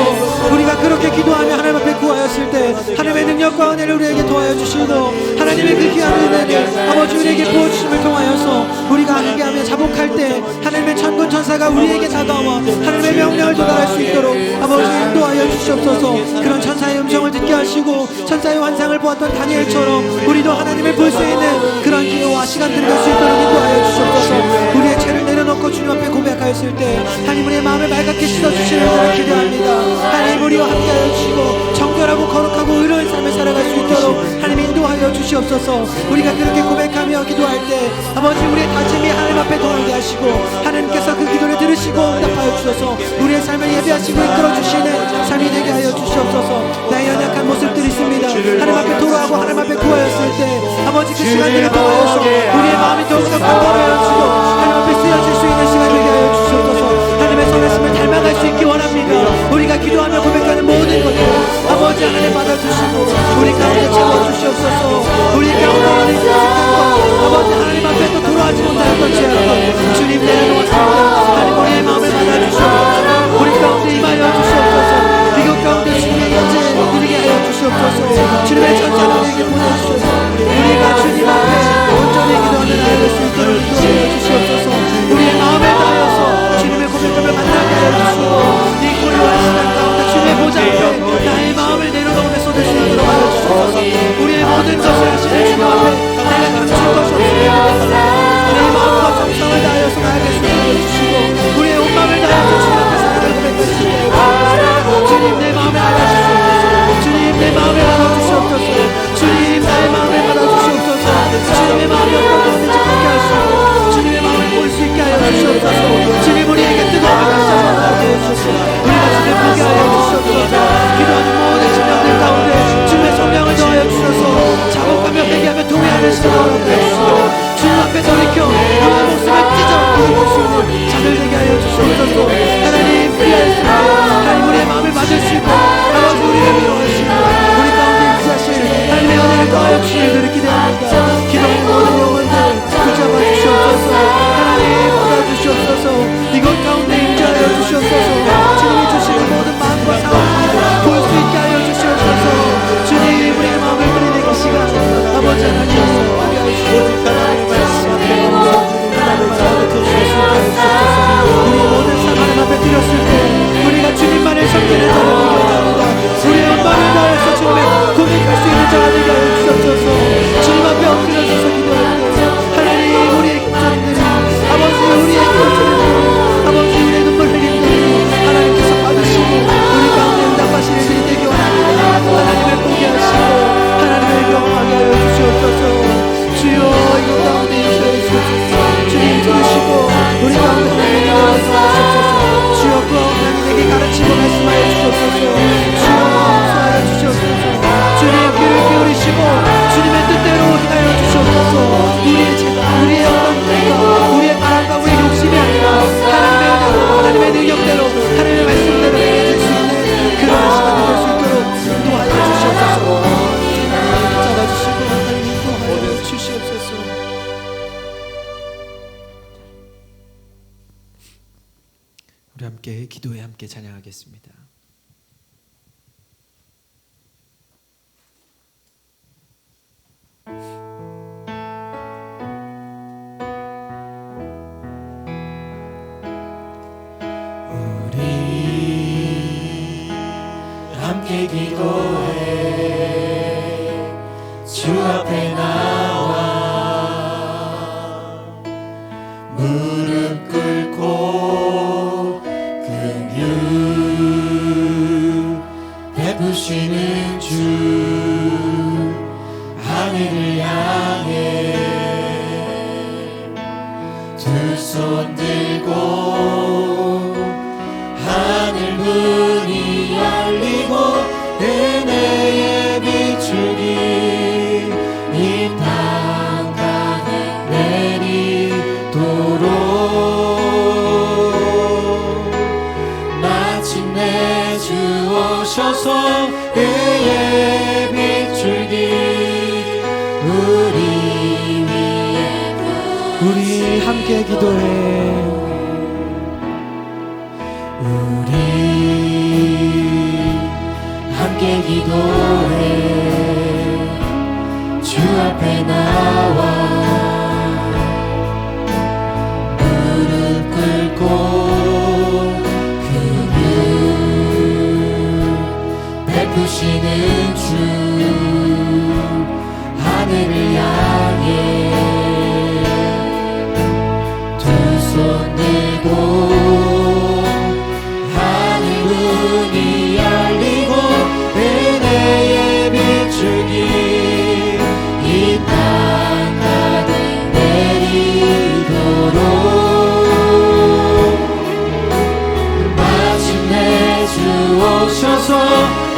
우리가 그렇게 기도하며 하나님 앞에 구하였을 때 하나님의 능력과 은혜를 우리에게 도와여 주시고 하나님의 그 귀한 은혜를 아버지 우리에게 부어주심을 통하여서 우리가 회개하며 자복할 때 하나님의 천군 천사가 우리에게 다가와 하나님의 명령을 도달할 수 있도록 아버지 인도하여 주시옵소서. 그런 천사의 음성을 듣게 하시고 천사의 환상을 보았던 다니엘처럼 우리도 하나님을 볼 수 있는 그런 기회와 시간들을 갈 수 있도록 인도하여 주시옵소서. 우리의 죄를 내려놓고 주님 앞에 고백하였을 때 하나님 우리의 마음을 맑게 씻어주시는 것을 기대합니다. 하나님 우리와 함께하여 주시고 정결하고 거룩하고 의로운 삶을 살아갈 수 있도록 하나님 인도하여 주시옵소서. 우리가 그렇게 고백하며 기도할 때 아버지 우리의 다짐이 하나님 앞에 돌아오게 하시고 하나님께서 그 기도를 들으시고 응답하여 주셔서 우리의 삶을 예배하시고 이끌어주시는 삶이 되게 하여 주시옵소서. 나의 연약한 모습들이 있습니다. 하나님 앞에 돌아오고 하나님 앞에 구하였을 때 아버지 그 시간들을 통하여서 우리의 마음이 더욱더 강건하여지고 하나님 앞에 쓰여질 수 있는 시간 되게 하여 주시옵소서. 하나님의 선하심을 닮아갈 수 있기 원합니다. 우리가 기도하며 고백하는 모든 것들 아버지 하나님 받아주시고 우리 가운데 채워주시옵소서. 우리 가운데 있는 아버지 하나님 앞에 또 돌아가지 못하였던 죄악들 주님 내려놓았습니다. 하나님 우리의 마음을 받아주시옵소서. 우리 가운데 임하여 주시옵소서. 이곳 가운데 주님의 영제 누리게 하여 주시옵소서. 주님의 전자를 우리에게 보내주셔서 우리가 주님 앞에 온전히 기도하는 일으켜 우리의 목숨을 찢어 부을 수 있는 자들 되게 하여 주시옵소서. 하나님 피할 수 있는 하나님 우리의 마음을 맞을 수 있고 아버지 우리를 위로하시고 우리 가운데 임재하실 하나님의 은혜를 더하여 주시기를 기대합니다. 기도하는 모든 영혼들 붙잡아 주시옵소서. 하나님 받아주시옵소서. 이것 가운데 임재하여 주시옵소서. 주님이 주시는 모든 마음과 상황을 볼 수 있게 하여 주시옵소서. 주님 우리의 마음을 드리는 이 시간 아버지 하나님 오직 하나님의 말씀 앞에 하나님을 가르쳐 주실 수 있게 하옵소서. 우리 모든 상황을 앞에 드렸을 때 우리가 주님만을 섬기는 자를 되게 원합니다. 우리의 마음을 다해서 주님의 고백할 수 있는 자가 되게 하여 주옵소서. 주님 앞에 엎드려져서 기도할게요. 하나님 우리의 기도들이 아버지 우리의 기도들이 아버지 우리의 눈물 흘림들이 하나님께서 받으시고 우리 가운데 응답하시는 일이 되기 원합니다. 하나님을 보게 하시고 하나님을 경험하게 하여 주시옵소서. 주여 이것 가운데 임재해 주옵소서. 주님 들으시고 우리 가운데 하나님의 능력을 더하시옵소서. 주여 그 하나님에게 가르치고 말씀하여 주옵소서. 주여 용서하여 주시옵소서. 주님 귀를 기울이시고 주님의 뜻대로 행하여 주시옵소서. 우리의 죄가 우리의 어떤 죄가 우리의 바람과 우리의 욕심이 아니라 하나님의 은혜로 하나님의 능력대로 하나님의 말씀대로 행해질 수 있는 그러한 시간이 될 수 있도록 인도하여 주시옵소서. 잡아주시고 하나님 인도하여 주시옵소서. 우리 함께 기도에 함께 찬양하겠습니다. 우리 함께 기도해 주 앞에 나와 무릎 꿇고 긍휼 베푸시는 주 하늘을 향해 두 손 들고 하늘 문이 열리고 은혜의 비추기 이 땅 가득 내리도록 마침내 주 오셔서 의의 비추기 우리 위에 우리 함께 기도해. 우리 함께 기도해 주 앞에 나와 무릎 꿇고 긍휼 베푸시는 주 하늘을 향해 두 손 들고 문이 열리고 은혜의 비추기 이 땅 가득 내리도록 마침내 주 오셔서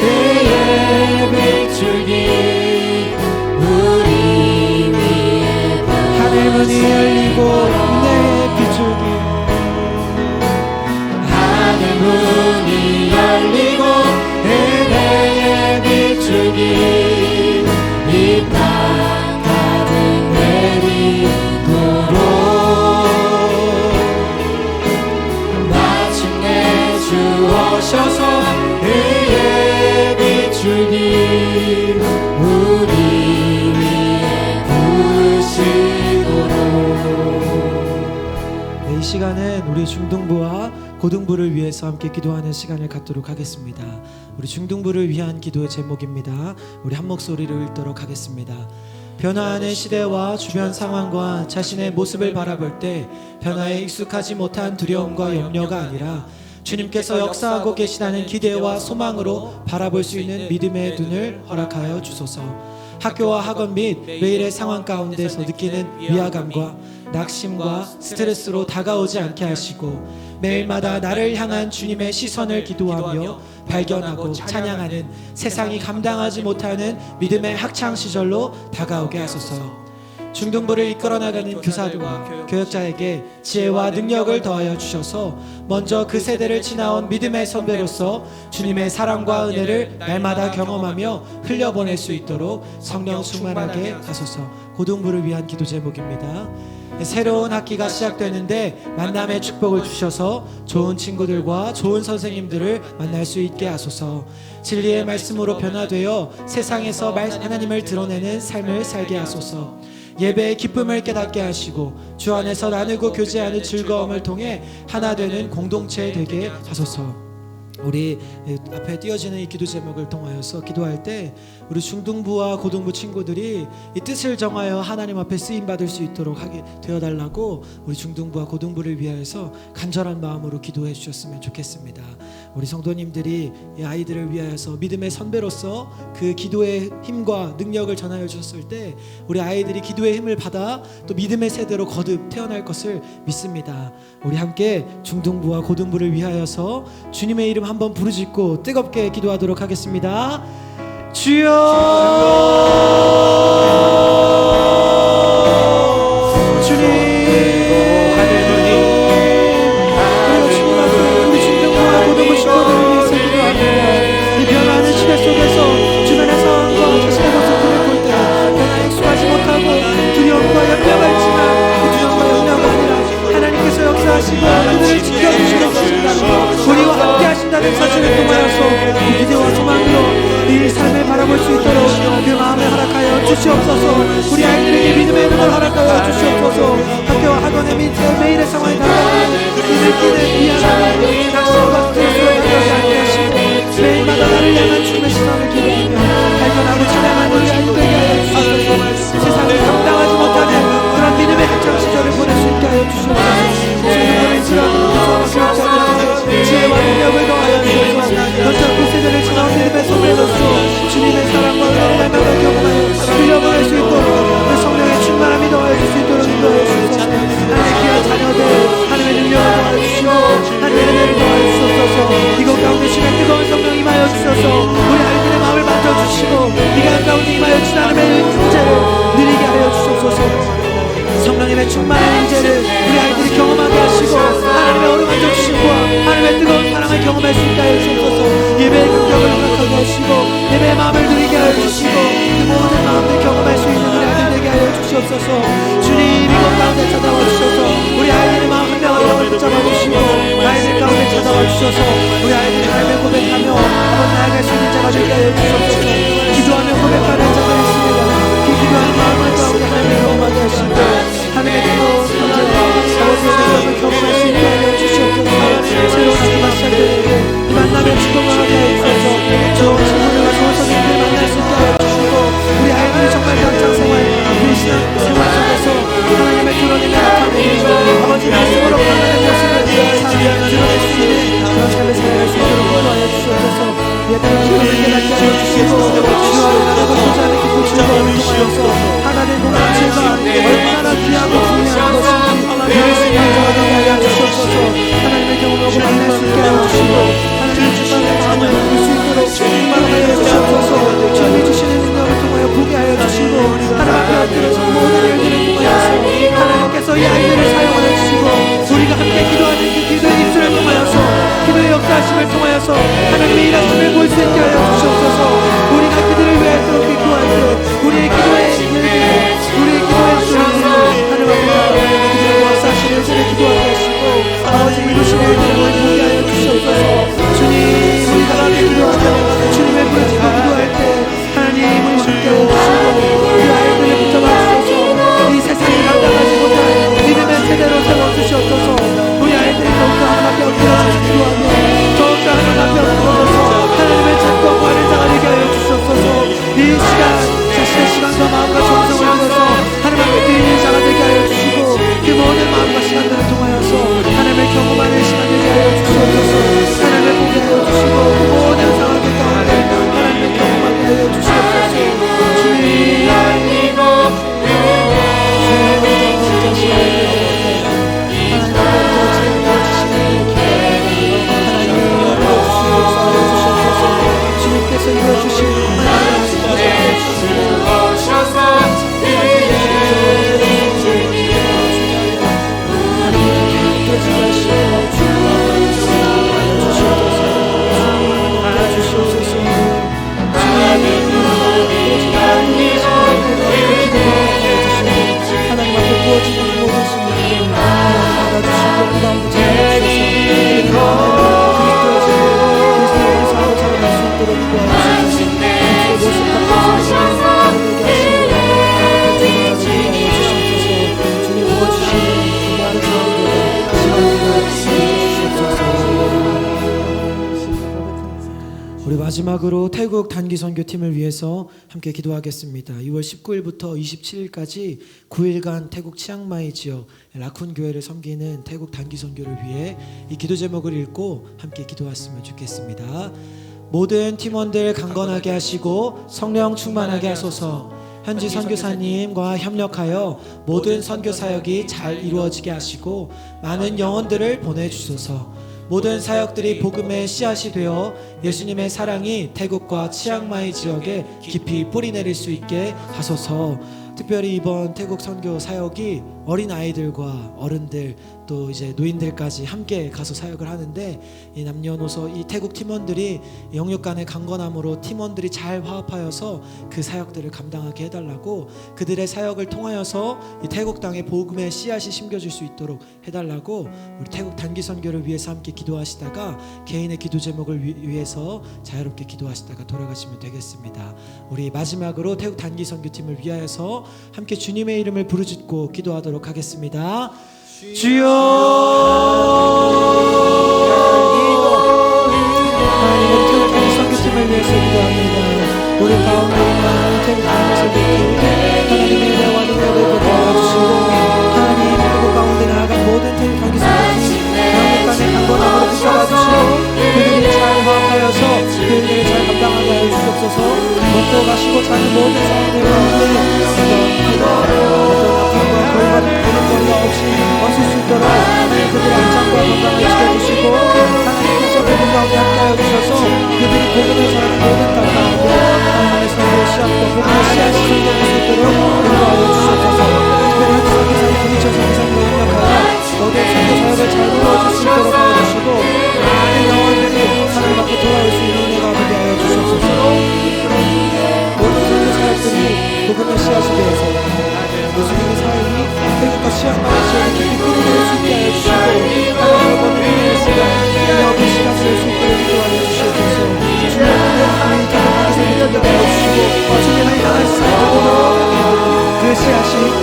그의 비추기 우리 위에 하늘 문이 열리고 은혜의 비추기 하늘 문이 열리고 은혜의 비추기 이 땅 가득 내리도록 마침내 주 오셔서 그의 비추기 우리 위에 부으시도록. 이 시간은 우리 중등부와 고등부를 위해서 함께 기도하는 시간을 갖도록 하겠습니다. 우리 중등부를 위한 기도의 제목입니다. 우리 한 목소리로 읽도록 하겠습니다. 변화하는 시대와 주변 상황과 자신의 모습을 바라볼 때 변화에 익숙하지 못한 두려움과 염려가 아니라 주님께서 역사하고 계시다는 기대와 소망으로 바라볼 수 있는 믿음의 눈을 허락하여 주소서. 학교와 학원 및 매일의 상황 가운데서 느끼는 위화감과 낙심과 스트레스로 다가오지 않게 하시고 매일마다 나를 향한 주님의 시선을 기도하며 발견하고 찬양하는 세상이 감당하지 못하는 믿음의 학창시절로 다가오게 하소서. 중등부를 이끌어 나가는 교사들과 교역자에게 지혜와 능력을 더하여 주셔서 먼저 그 세대를 지나온 믿음의 선배로서 주님의 사랑과 은혜를 날마다 경험하며 흘려보낼 수 있도록 성령 충만하게 하소서. 고등부를 위한 기도 제목입니다. 새로운 학기가 시작되는데 만남의 축복을 주셔서 좋은 친구들과 좋은 선생님들을 만날 수 있게 하소서. 진리의 말씀으로 변화되어 세상에서 하나님을 드러내는 삶을 살게 하소서. 예배의 기쁨을 깨닫게 하시고 주 안에서 나누고 교제하는 즐거움을 통해 하나 되는 공동체 되게 하소서. 우리 앞에 띄어지는 이 기도 제목을 통하여서 기도할 때 우리 중등부와 고등부 친구들이 이 뜻을 정하여 하나님 앞에 쓰임 받을 수 있도록 하게 되어달라고 우리 중등부와 고등부를 위하여서 간절한 마음으로 기도해 주셨으면 좋겠습니다. 우리 성도님들이 이 아이들을 위하여서 믿음의 선배로서 그 기도의 힘과 능력을 전하여 주셨을 때 우리 아이들이 기도의 힘을 받아 또 믿음의 세대로 거듭 태어날 것을 믿습니다. 우리 함께 중등부와 고등부를 위하여서 주님의 이름 한번 부르짖고 뜨겁게 기도하도록 하겠습니다. 주여, 주님, 우리가 주님 앞에 우리 중등부와 고등부 친구들을 위해서 기도합니다. 이 변화하는 시대 속에서 주변의 상황과 자신의 모습들을 볼 때 내가 익숙하지 못하고 두려움과 염려가 있지만 그 두려움과 염려가 아니라 하나님께서 역사하시고 그들을 지켜주시는 것이라는 우리와 함께 하신다는 사실을 통하여서 그 기대와 소망으로 이 삶을 바라볼 수 있도록 그 마음을 허락하여 주시옵소서. 우리 아이들에게 믿음의 눈을 허락하여 주시옵소서. 학교와 학원의 매일의 상황에 다가오는 이 느끼는 미안함을 당신과 스트레스로 만들지 않게 하시고 매일마다 나를 향한 주님의 시선을 기울이며 발견하고 찬양하는 우리 아이들에게 하여 주시옵소서. 세상을 감당하지 못하는 그런 믿음의 한창 시절을 보낼 수 있게 하여 주시옵소서. 주님의 지라고 교사와 지혜와 능력을 더하여 주셔서 먼저 그 세대를 지나온 믿음의 선배로서 주님의 사랑과 은혜를 날마다 경험하여 흘려보낼 수 있도록 그 성령의 충만함이 더하여질 수 있도록 인도하여 주소서. 하나님의 귀한 자녀들 하나님의 능력을 더하여 주시고 하나님의 은혜를 더하여 주소서. 이곳 가운데 시간 뜨거운 성령 임하여 주셔서 우리 아이들의 마음을 만져주시고 이간 가운데 임하여 주신 하나님의 임재를 누리게 하여 주옵소서. 성령님의 충만한 임재를 우리 아이들이 경험하게 하시고 하나님의 어루만져 주심과 하나님의 뜨거운 사랑을 경험할 수 있게 하여 주옵소서. 예배의 감격을 허락하게 하시고 예배의 마음을 누리게 하여 주시고 그 모든 마음을 경험할 수 있는 우리 아이들 되게 하여 주시옵소서. 주님 이곳 가운데 찾아와 주셔서 우리 아이들의 마음 한 명 한 명을 붙잡아 주시고 아이들 가운데 찾아와 주셔서 우리 아이들이 하나님을 고백하며 한번 나아갈 수 있는 자가 되게 하여 주시옵소서. 기도하며 고백하는 자가 있습니다. 그 기도하는 마음을 가운데 하나님을 경험하게 하시고 하나님의 뜨거운 사랑과 아버지의 능력을 경험할 수 있게 하여 주시옵소서. 새로운 학기가 시작되는데 이 만남의 축복을 하게 하여 주셔서 좋은 친구들과 좋은 선생님들을 만날 수 있게 하여 주시고 우리 아이들이 정말 명창생활 우리 신앙 생활 속에서 하나님의 드러내는 나타내는 아버지 말씀으로 변하는 모습을 드러낼 수 있는 그런 삶을 살아갈 수 있도록 인도하여 주시옵소서. 예배의 기쁨을 깨닫게 하여 주시고 주와 나라고 교제하는 기쁨 즐거움을 통하여서 하나님의 공동체가 얼마나 귀하고 중요한 것인지 이를 생각하게 하여 주시옵소서. 하나님의 경험하고 만날 수 있게 하여 주시고 하나님의 주시는 마음을 누릴 수 있도록 충만하게 하여 주시옵소서. 주님이 주시는 능력을 통하여 보게 하여 주시고 하나님 앞에 엎드려서 모든 일들을 통하여서 하나님께서 이 아이들을 사용하여 주시고 우리가 함께 기도하는 그 기도의 입술을 통하여서 기도의 역사하심을 통하여서 하나님의 일하심을 볼 수 있게 하여 주시옵소서. 우리가 그들을 위해 그렇게 기도할 때 우리의 기도의 일들을 우리의 기도의 수를 하나님 앞에 그들의 역사하심을 기도하게 하시고 아버지 마지막으로 태국 단기 선교팀을 위해서 함께 기도하겠습니다. 2월 19일부터 27일까지 9일간 태국 치앙마이 지역 라쿤 교회를 섬기는 태국 단기 선교를 위해 이 기도 제목을 읽고 함께 기도했으면 좋겠습니다. 모든 팀원들 강건하게 하시고 성령 충만하게 하소서. 현지 선교사님과 협력하여 모든 선교 사역이 잘 이루어지게 하시고 많은 영혼들을 보내주소서. 모든 사역들이 복음의 씨앗이 되어 예수님의 사랑이 태국과 치앙마이 지역에 깊이 뿌리내릴 수 있게 하소서. 특별히 이번 태국 선교 사역이 어린 아이들과 어른들 또 이제 노인들까지 함께 가서 사역을 하는데 이 남녀노소 이 태국 팀원들이 영육 간의 강건함으로 팀원들이 잘 화합하여서 그 사역들을 감당하게 해달라고, 그들의 사역을 통하여서 이 태국 땅에 복음의 씨앗이 심겨질 수 있도록 해달라고 우리 태국 단기 선교를 위해서 함께 기도하시다가 개인의 기도 제목을 위해서 자유롭게 기도하시다가 돌아가시면 되겠습니다. 우리 마지막으로 태국 단기 선교팀을 위하여서 함께 주님의 이름을 부르짖고 기도하도록 하겠습니다. 주여, 하나님 우리 태국 단기 선교팀을 위해서 기도합니다. 우리 가운데 있는 태국 단기 선교팀 하나님의 은혜와 능력을 도와주시고 하나님 태국 가운데 나아간 모든 태국 단기 선교팀 영국 간의 강건함으로 붙잡아 주시고 그들이 잘 화합하여서 그들이 잘 감당하게 하여 주옵소서. 먹고 가시고 자는 모든 사람들 가운데 어떤 아픔과 골반을 고통거리가 없이 없을 수 있도록 그들의 안장과 건강을 지켜주시고 하나님께서 그들 가운데 함께하여 주셔서 그들이 복음을 전하는 모든 땅 가운데 하나님의 선교의 씨앗과 복음의 씨앗이 전달될 수 있도록 인도하여 주옵소서. 특별히 현지 선교사님 김희철 선교사님과 협력하여 모든 선교 사역을 잘 이루어질 수 있도록 하여 주시고 많은 영혼들이 하나님 앞에 돌아올 수 있는 은혜가 되게 하여 주옵소서. 모든 선교 사역들이 복음의 씨앗이 되어서 예수님의 사역이 태국과 치앙마이 지역에 깊이 뿌리내릴 수 있게 하여 주시고 하나님의 권능의 시간 영업의 시간 될 수 있도록 인도하여 주시옵소서. 주님의 우리 태국 단기 선교팀을 하여 주시고 주님을 향한 사역으로 그 씨앗이